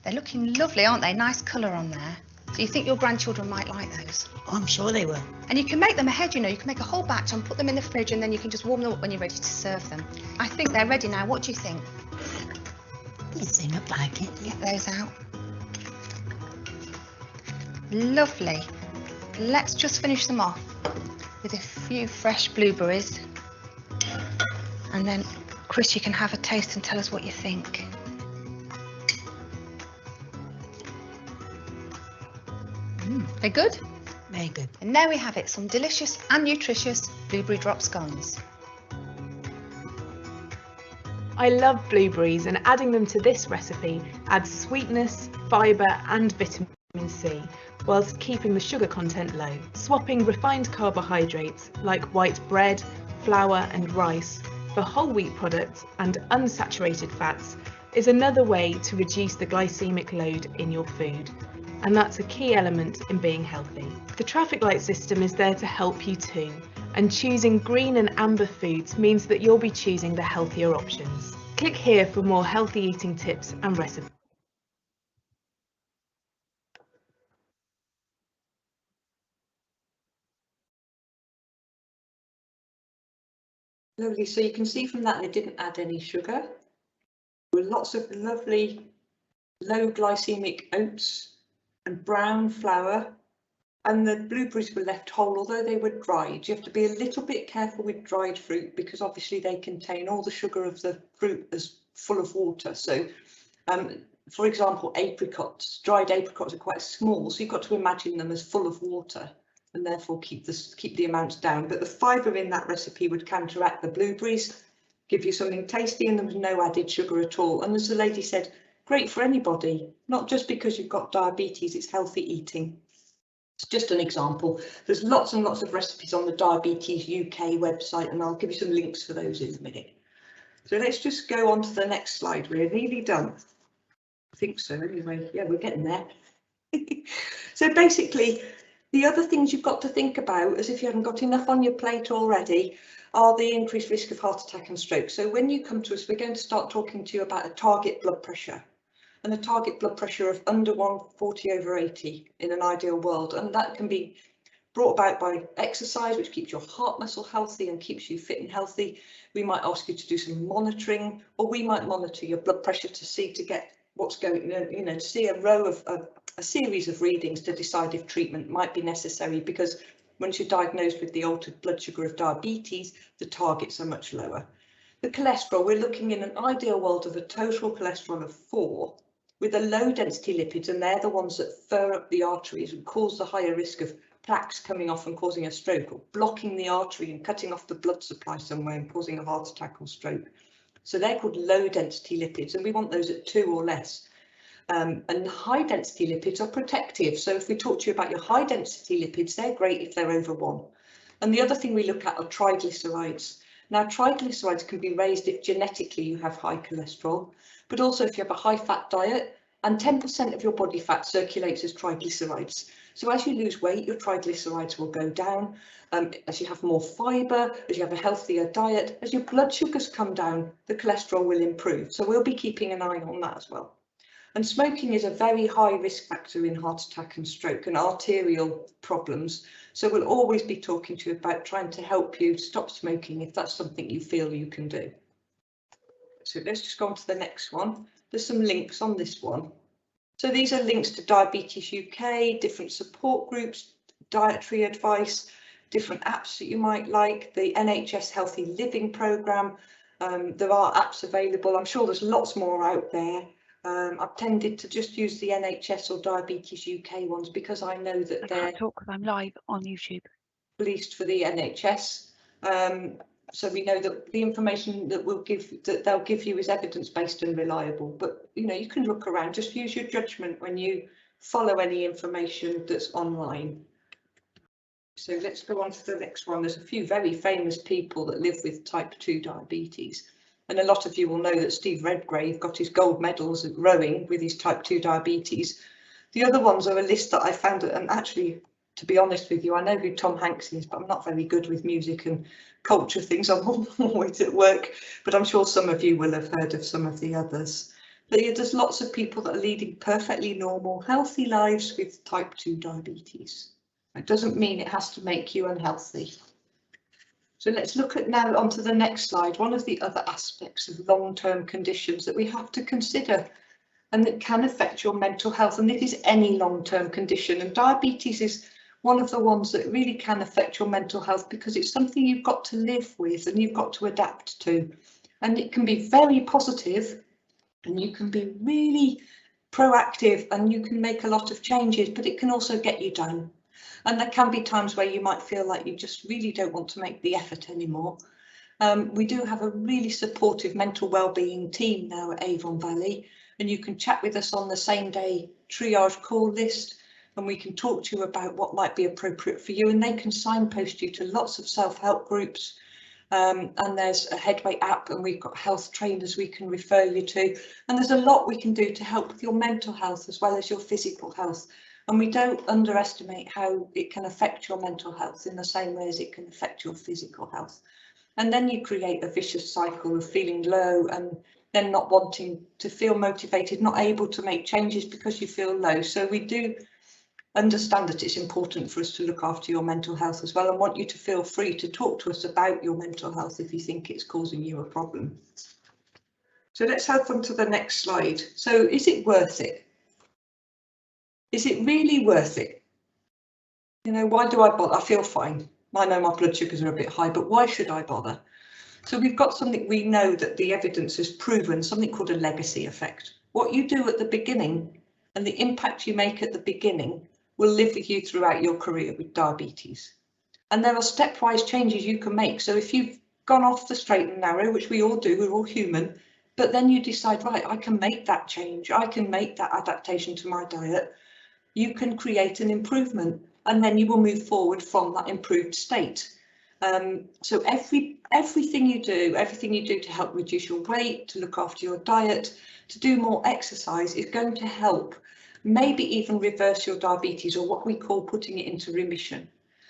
They're looking lovely, aren't they? Nice colour on there. Do you think your grandchildren might like those? Oh, I'm sure they will. And you can make them ahead, you know, you can make a whole batch and put them in the fridge and then you can just warm them up when you're ready to serve them. I think they're ready now. What do you think? Yes, they look like it. Get those out. Lovely. Let's just finish them off with a few fresh blueberries. And then, Chris, you can have a taste and tell us what you think. They're good? Very good. And there we have it, some delicious and nutritious blueberry drop scones. I love blueberries, and adding them to this recipe adds sweetness, fibre and vitamin C, whilst keeping the sugar content low. Swapping refined carbohydrates like white bread, flour and rice for whole wheat products and unsaturated fats is another way to reduce the glycemic load in your food. And that's a key element in being healthy. The traffic light system is there to help you too, and choosing green and amber foods means that you'll be choosing the healthier options. Click here for more healthy eating tips and recipes. Lovely, so you can see from that they didn't add any sugar. There were lots of lovely low glycemic oats and brown flour, and the blueberries were left whole, although they were dried. You have to be a little bit careful with dried fruit because obviously they contain all the sugar of the fruit as full of water. So for example, apricots, dried apricots are quite small, so you've got to imagine them as full of water and therefore keep the amounts down. But the fibre in that recipe would counteract the blueberries, give you something tasty, and there was no added sugar at all. And as the lady said, great for anybody, not just because you've got diabetes, it's healthy eating. It's just an example. There's lots and lots of recipes on the Diabetes UK website, and I'll give you some links for those in a minute. So let's just go on to the next slide. We're nearly done. I think so anyway. Yeah, we're getting there. So basically, the other things you've got to think about, as if you haven't got enough on your plate already, are the increased risk of heart attack and stroke. So when you come to us, we're going to start talking to you about a target blood pressure. And a target blood pressure of under 140/80 in an ideal world. And that can be brought about by exercise, which keeps your heart muscle healthy and keeps you fit and healthy. We might ask you to do some monitoring, or we might monitor your blood pressure to get what's going, you know, to see a series of readings to decide if treatment might be necessary, because once you're diagnosed with the altered blood sugar of diabetes, the targets are much lower. The cholesterol, we're looking in an ideal world of a total cholesterol of 4, with the low density lipids, and they're the ones that fur up the arteries and cause the higher risk of plaques coming off and causing a stroke, or blocking the artery and cutting off the blood supply somewhere and causing a heart attack or stroke. So they're called low density lipids, and we want those at 2 or less. And high density lipids are protective. So if we talk to you about your high density lipids, they're great if they're over 1. And the other thing we look at are triglycerides. Now, triglycerides can be raised if genetically you have high cholesterol, but also if you have a high fat diet, and 10% of your body fat circulates as triglycerides. So as you lose weight, your triglycerides will go down. As you have more fibre, as you have a healthier diet, as your blood sugars come down, the cholesterol will improve. So we'll be keeping an eye on that as well. And smoking is a very high risk factor in heart attack and stroke and arterial problems. So we'll always be talking to you about trying to help you stop smoking if that's something you feel you can do. So let's just go on to the next one. There's some links on this one. So these are links to Diabetes UK, different support groups, dietary advice, different apps that you might like, the NHS Healthy Living Programme. There are apps available. I'm sure there's lots more out there. I've tended to just use the NHS or Diabetes UK ones because I know that I they're can't talk because I'm live on YouTube. released for the NHS. So we know that the information that they'll give you is evidence-based and reliable. But you know, you can look around, just use your judgment when you follow any information that's online. So let's go on to the next one. There's a few very famous people that live with type 2 diabetes. And a lot of you will know that Steve Redgrave got his gold medals at rowing with his type 2 diabetes. The other ones are a list that I found, and actually, to be honest with you, I know who Tom Hanks is, but I'm not very good with music and culture things. I'm always at work, but I'm sure some of you will have heard of some of the others. But yeah, there's lots of people that are leading perfectly normal, healthy lives with type 2 diabetes. It doesn't mean it has to make you unhealthy. So let's look at now onto the next slide, one of the other aspects of long-term conditions that we have to consider and that can affect your mental health. And this is any long-term condition, and diabetes is one of the ones that really can affect your mental health because it's something you've got to live with and you've got to adapt to. And it can be very positive and you can be really proactive and you can make a lot of changes, but it can also get you down. And there can be times where you might feel like you just really don't want to make the effort anymore. We do have a really supportive mental wellbeing team now at Avon Valley, and you can chat with us on the same day triage call list, and we can talk to you about what might be appropriate for you, and they can signpost you to lots of self-help groups. And there's a Headway app, and we've got health trainers we can refer you to, and there's a lot we can do to help with your mental health as well as your physical health. And we don't underestimate how it can affect your mental health in the same way as it can affect your physical health. And then you create a vicious cycle of feeling low and then not wanting to feel motivated, not able to make changes because you feel low. So we do understand that it's important for us to look after your mental health as well, and want you to feel free to talk to us about your mental health if you think it's causing you a problem. So let's head on to the next slide. So is it worth it? Is it really worth it? You know, why do I bother? I feel fine. I know my blood sugars are a bit high, but why should I bother? So we've got something we know that the evidence has proven, something called a legacy effect. What you do at the beginning and the impact you make at the beginning will live with you throughout your career with diabetes. And there are stepwise changes you can make. So if you've gone off the straight and narrow, which we all do, we're all human, but then you decide, right, I can make that change, I can make that adaptation to my diet, you can create an improvement, and then you will move forward from that improved state. So everything you do to help reduce your weight, to look after your diet, to do more exercise is going to help maybe even reverse your diabetes, or what we call putting it into remission.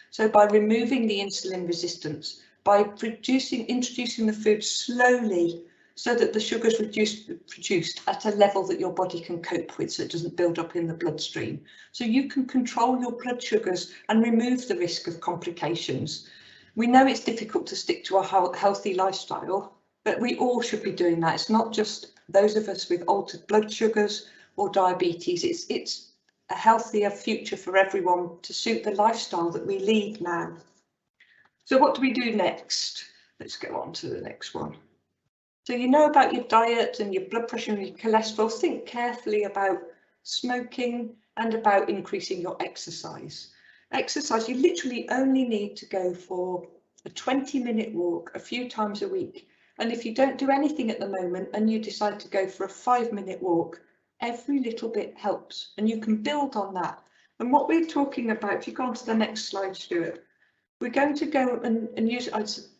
So by removing the insulin resistance, by introducing the food slowly so that the sugar's produced at a level that your body can cope with, so it doesn't build up in the bloodstream. So you can control your blood sugars and remove the risk of complications. We know it's difficult to stick to a healthy lifestyle, but we all should be doing that. It's not just those of us with altered blood sugars or diabetes. It's a healthier future for everyone to suit the lifestyle that we lead now. So what do we do next? Let's go on to the next one. So you know about your diet and your blood pressure and your cholesterol. Think carefully about smoking and about increasing your exercise. Exercise, you literally only need to go for a 20-minute walk a few times a week. And if you don't do anything at the moment and you decide to go for a 5-minute walk, every little bit helps, and you can build on that. And what we're talking about, if you go on to the next slide, Stuart, we're going to go and use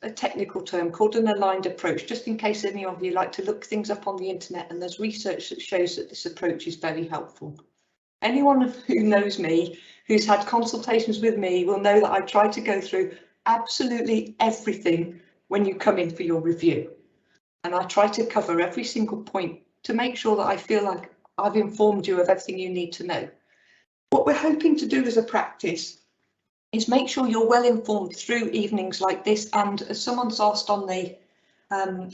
a technical term called an aligned approach, just in case any of you like to look things up on the internet, and there's research that shows that this approach is very helpful. Anyone who knows me, who's had consultations with me, will know that I try to go through absolutely everything when you come in for your review. And I try to cover every single point to make sure that I feel like I've informed you of everything you need to know. What we're hoping to do as a practice is make sure you're well informed through evenings like this. And as someone's asked on the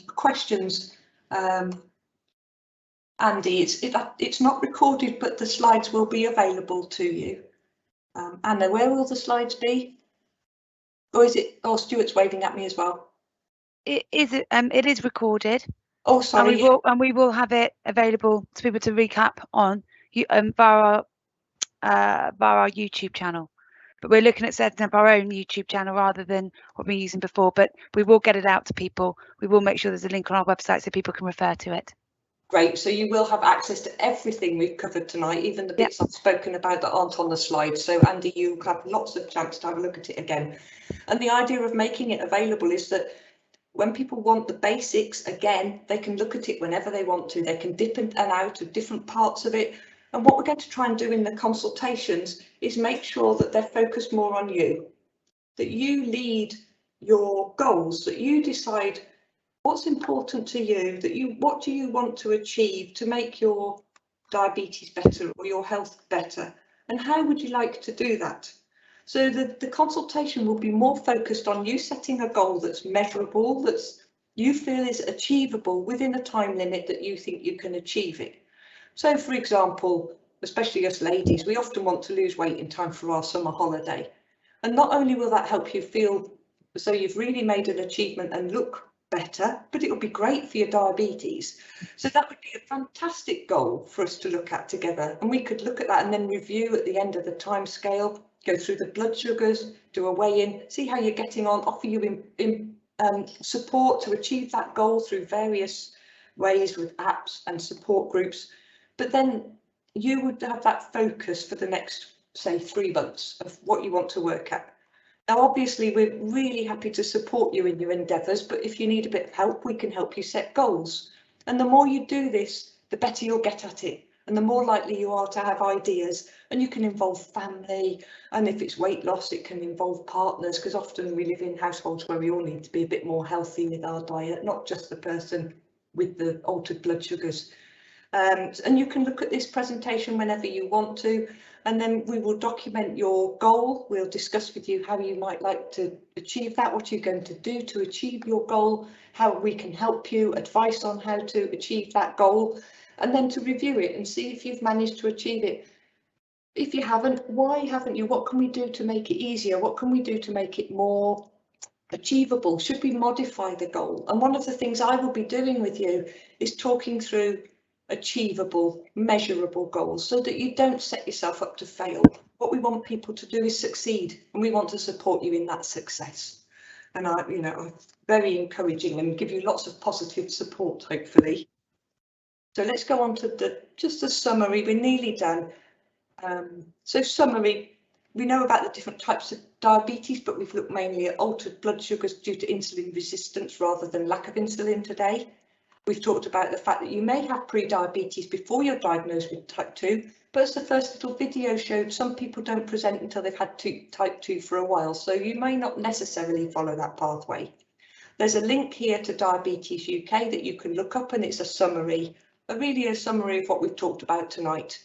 questions, Andy, it's not recorded, but the slides will be available to you. Anna, where will the slides be? Or is it? Oh, Stuart's waving at me as well. It is recorded. Oh, sorry. And we will have it available to people to recap on via our YouTube channel. But we're looking at setting up our own YouTube channel rather than what we're using before. But we will get it out to people. We will make sure there's a link on our website so people can refer to it. Great. So you will have access to everything we've covered tonight, even the bits I've spoken about that aren't on the slide. So Andy, you'll have lots of chance to have a look at it again. And the idea of making it available is that when people want the basics, again, they can look at it whenever they want to. They can dip in and out of different parts of it. And what we're going to try and do in the consultations is make sure that they're focused more on you, that you lead your goals, that you decide what's important to you, what do you want to achieve to make your diabetes better or your health better, and how would you like to do that? So the consultation will be more focused on you setting a goal that's measurable, that's you feel is achievable within a time limit that you think you can achieve it. So for example, especially us ladies, we often want to lose weight in time for our summer holiday. And not only will that help you feel as though you've really made an achievement and look better, but it would be great for your diabetes. So that would be a fantastic goal for us to look at together. And we could look at that and then review at the end of the time scale, go through the blood sugars, do a weigh-in, see how you're getting on, offer you support to achieve that goal through various ways with apps and support groups. But then you would have that focus for the next, say, 3 months of what you want to work at. Now, obviously, we're really happy to support you in your endeavours, but if you need a bit of help, we can help you set goals. And the more you do this, the better you'll get at it, and the more likely you are to have ideas. And you can involve family, and if it's weight loss, it can involve partners, because often we live in households where we all need to be a bit more healthy with our diet, not just the person with the altered blood sugars. And you can look at this presentation whenever you want to, and then we will document your goal. We'll discuss with you how you might like to achieve that, what you're going to do to achieve your goal, how we can help you, advice on how to achieve that goal, and then to review it and see if you've managed to achieve it. If you haven't, why haven't you? What can we do to make it easier? What can we do to make it more achievable? Should we modify the goal? And one of the things I will be doing with you is talking through achievable, measurable goals so that you don't set yourself up to fail. What we want people to do is succeed, and we want to support you in that success. And I'm very encouraging and give you lots of positive support, hopefully. So let's go on to just a summary. We're nearly done. So summary, we know about the different types of diabetes, but we've looked mainly at altered blood sugars due to insulin resistance rather than lack of insulin today. We've talked about the fact that you may have pre-diabetes before you're diagnosed with type 2, but as the first little video showed, some people don't present until they've had type 2 for a while, so you may not necessarily follow that pathway. There's a link here to Diabetes UK that you can look up, and it's a summary, really a summary of what we've talked about tonight.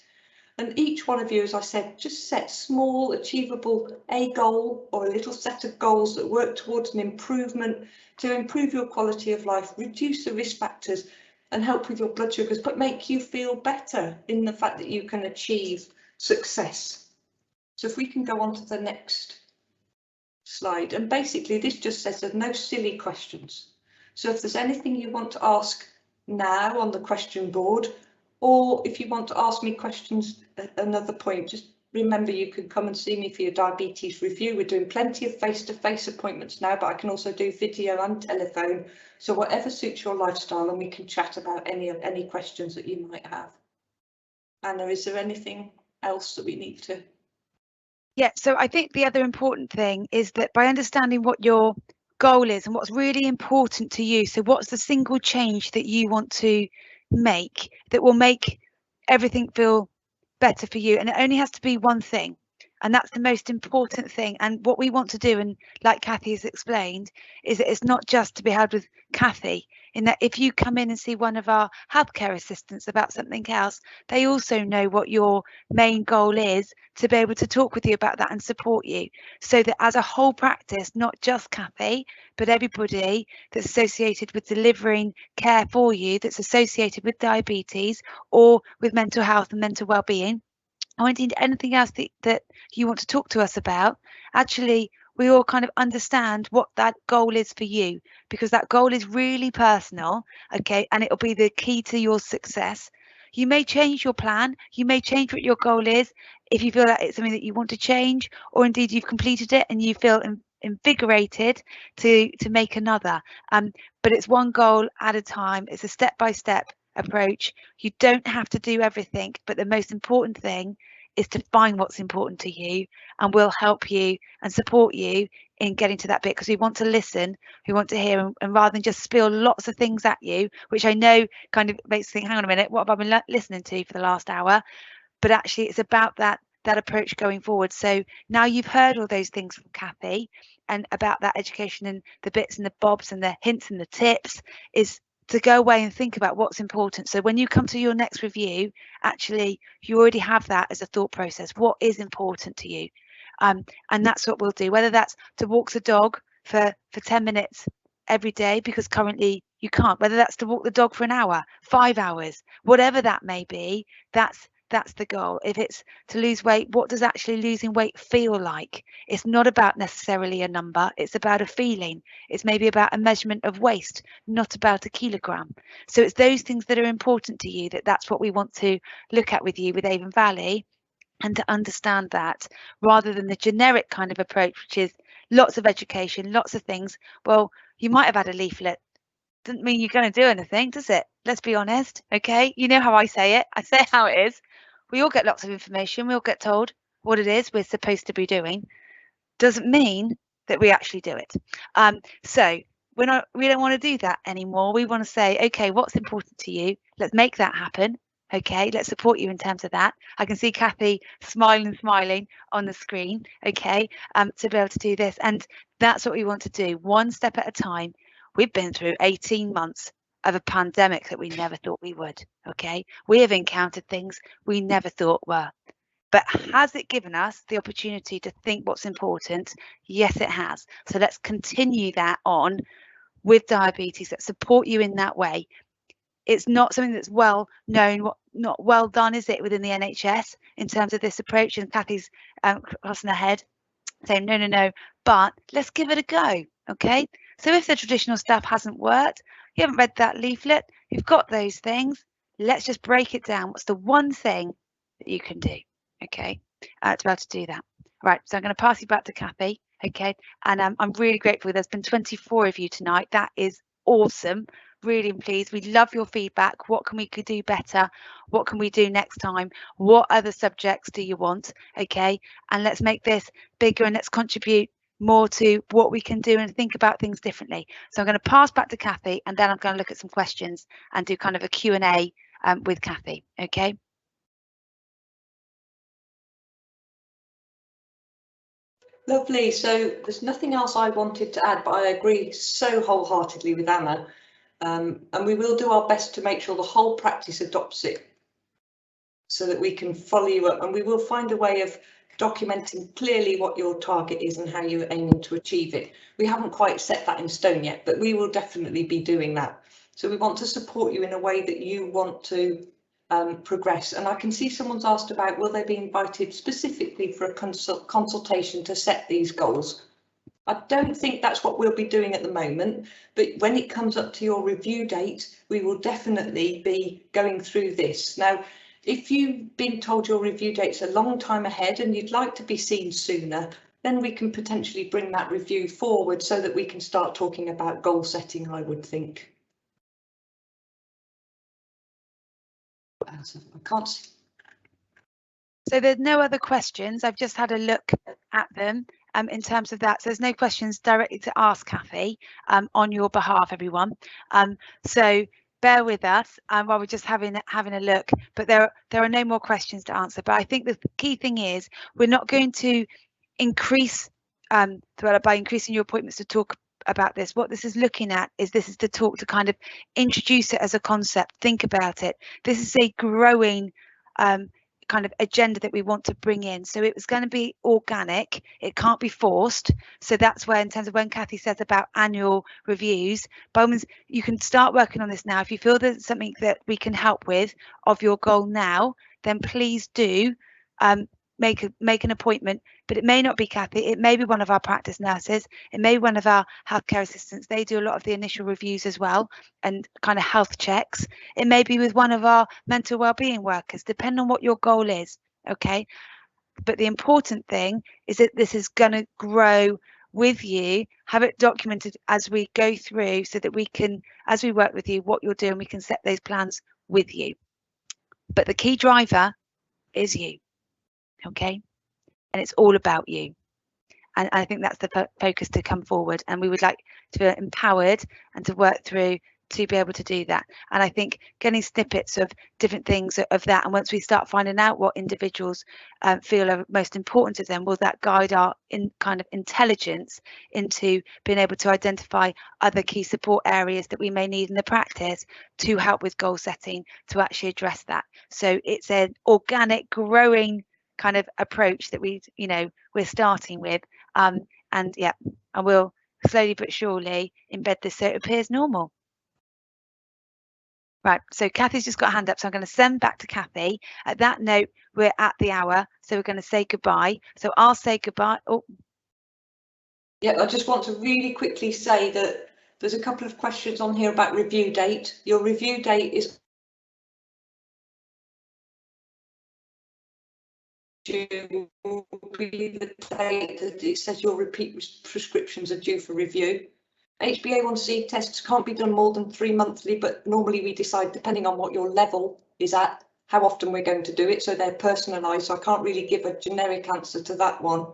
And each one of you, as I said, just set small, achievable goal or a little set of goals that work towards an improvement to improve your quality of life, reduce the risk factors and help with your blood sugars, but make you feel better in the fact that you can achieve success. So if we can go on to the next slide, and basically this just says there's no silly questions. So if there's anything you want to ask now on the question board, or if you want to ask me questions at another point, just remember you can come and see me for your diabetes review. We're doing plenty of face-to-face appointments now, but I can also do video and telephone. So whatever suits your lifestyle, and we can chat about any questions that you might have. Anna, is there anything else that we need to? Yeah, so I think the other important thing is that by understanding what your goal is and what's really important to you, so what's the single change that you want to make that will make everything feel better for you, and it only has to be one thing, and that's the most important thing. And what we want to do, and like Cathy has explained, is that it's not just to be held with Cathy, in that if you come in and see one of our healthcare assistants about something else, they also know what your main goal is, to be able to talk with you about that and support you, so that as a whole practice, not just Cathy, but everybody that's associated with delivering care for you, that's associated with diabetes or with mental health and mental well-being, or indeed anything else that you want to talk to us about, actually we all kind of understand what that goal is for you, because that goal is really personal, okay, and it'll be the key to your success. You may change your plan, you may change what your goal is if you feel that it's something that you want to change, or indeed you've completed it and you feel invigorated to make another. But it's one goal at a time. It's a step-by-step approach. You don't have to do everything, but the most important thing is to find what's important to you, and we'll help you and support you in getting to that bit, because we want to listen, we want to hear, and rather than just spill lots of things at you, which I know kind of makes you think, hang on a minute, what have I been listening to for the last hour? But actually it's about that approach going forward. So now you've heard all those things from Cathy and about that education and the bits and the bobs and the hints and the tips, is to go away and think about what's important. So when you come to your next review, actually you already have that as a thought process. What is important to you? And that's what we'll do, whether that's to walk the dog for 10 minutes every day, because currently you can't, whether that's to walk the dog for an hour, 5 hours, whatever that may be, that's the goal. If it's to lose weight, what does actually losing weight feel like? It's not about necessarily a number, it's about a feeling. It's maybe about a measurement of waist, not about a kilogram. So it's those things that are important to you, that's what we want to look at with you with Avon Valley, and to understand that, rather than the generic kind of approach, which is lots of education, lots of things. Well, you might have had a leaflet, doesn't mean you're going to do anything, does it? Let's be honest, okay? You know how I say it. I say it how it is. We all get lots of information. We all get told what it is we're supposed to be doing. Doesn't mean that we actually do it. So we don't want to do that anymore. We want to say, okay, what's important to you? Let's make that happen. Okay, let's support you in terms of that. I can see Cathy smiling on the screen, okay, to be able to do this. And that's what we want to do, one step at a time. We've been through 18 months of a pandemic that we never thought we would, okay? We have encountered things we never thought were. But has it given us the opportunity to think what's important? Yes, it has. So let's continue that on with diabetes, that support you in that way. It's not something that's well known, not well done, is it, within the NHS in terms of this approach? And Cathy's crossing her head, saying no, but let's give it a go, okay? So if the traditional stuff hasn't worked, you haven't read that leaflet, you've got those things, let's just break it down. What's the one thing that you can do, okay, to be able to do that? Right, so I'm going to pass you back to Cathy, okay? And I'm really grateful. There's been 24 of you tonight. That is awesome. Really pleased. We love your feedback. What can we do better? What can we do next time? What other subjects do you want? Okay, and let's make this bigger and let's contribute more to what we can do and think about things differently. So I'm going to pass back to Cathy, and then I'm going to look at some questions and do kind of a Q&A with Cathy. Okay. Lovely. So there's nothing else I wanted to add, but I agree so wholeheartedly with Anna. And we will do our best to make sure the whole practice adopts it so that we can follow you up, and we will find a way of documenting clearly what your target is and how you're aiming to achieve it. We haven't quite set that in stone yet, but we will definitely be doing that. So we want to support you in a way that you want to progress. And I can see someone's asked about, will they be invited specifically for a consultation to set these goals? I don't think that's what we'll be doing at the moment, but when it comes up to your review date, we will definitely be going through this. Now, if you've been told your review date's a long time ahead and you'd like to be seen sooner, then we can potentially bring that review forward so that we can start talking about goal setting, I would think. I can't see. So there's no other questions. I've just had a look at them in terms of that. So there's no questions directly to ask Cathy on your behalf, everyone. So bear with us while we're just having a look. But there are no more questions to answer. But I think the key thing is we're not going to increase by increasing your appointments to talk about this. What this is looking at is the talk to kind of introduce it as a concept. Think about it. This is a growing kind of agenda that we want to bring in. So it was going to be organic. It can't be forced. So that's where, in terms of when Cathy says about annual reviews, by all means, you can start working on this now. If you feel there's something that we can help with of your goal now, then please do make an appointment, but it may not be Cathy, it may be one of our practice nurses, it may be one of our healthcare assistants. They do a lot of the initial reviews as well and kind of health checks. It may be with one of our mental wellbeing workers, depending on what your goal is. Okay, but the important thing is that this is going to grow with you, have it documented as we go through, so that we can, as we work with you, what you're doing, we can set those plans with you. But the key driver is you. Okay, and it's all about you. And I think that's the focus to come forward, and we would like to be empowered and to work through to be able to do that. And I think getting snippets of different things of that, and once we start finding out what individuals feel are most important to them, will that guide our kind of intelligence into being able to identify other key support areas that we may need in the practice to help with goal setting, to actually address that. So it's an organic, growing kind of approach that we're starting with, and yeah, and we'll slowly but surely embed this so it appears normal. Right, so Cathy's just got a hand up, so I'm going to send back to Cathy. At that note, we're at the hour, so we're going to say goodbye. So I'll say goodbye. Oh, yeah, I just want to really quickly say that there's a couple of questions on here about review date. Your review date is due will be the date that it says your repeat prescriptions are due for review. HbA1c tests can't be done more than 3 monthly, but normally we decide, depending on what your level is at, how often we're going to do it. So they're personalised, so I can't really give a generic answer to that one.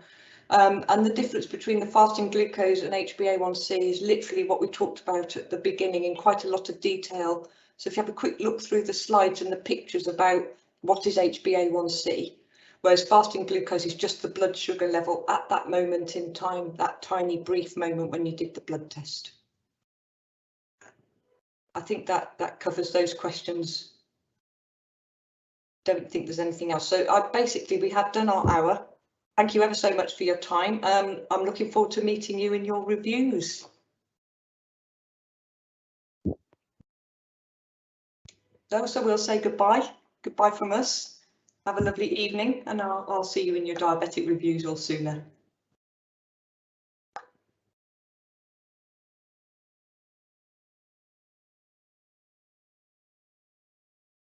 And the difference between the fasting glucose and HbA1c is literally what we talked about at the beginning in quite a lot of detail. So if you have a quick look through the slides and the pictures about what is HbA1c, whereas fasting glucose is just the blood sugar level at that moment in time, that tiny brief moment when you did the blood test. I think that covers those questions. Don't think there's anything else. So basically we have done our hour. Thank you ever so much for your time. I'm looking forward to meeting you in your reviews. So we'll say goodbye. Goodbye from us. Have a lovely evening, and I'll see you in your diabetic reviews all sooner.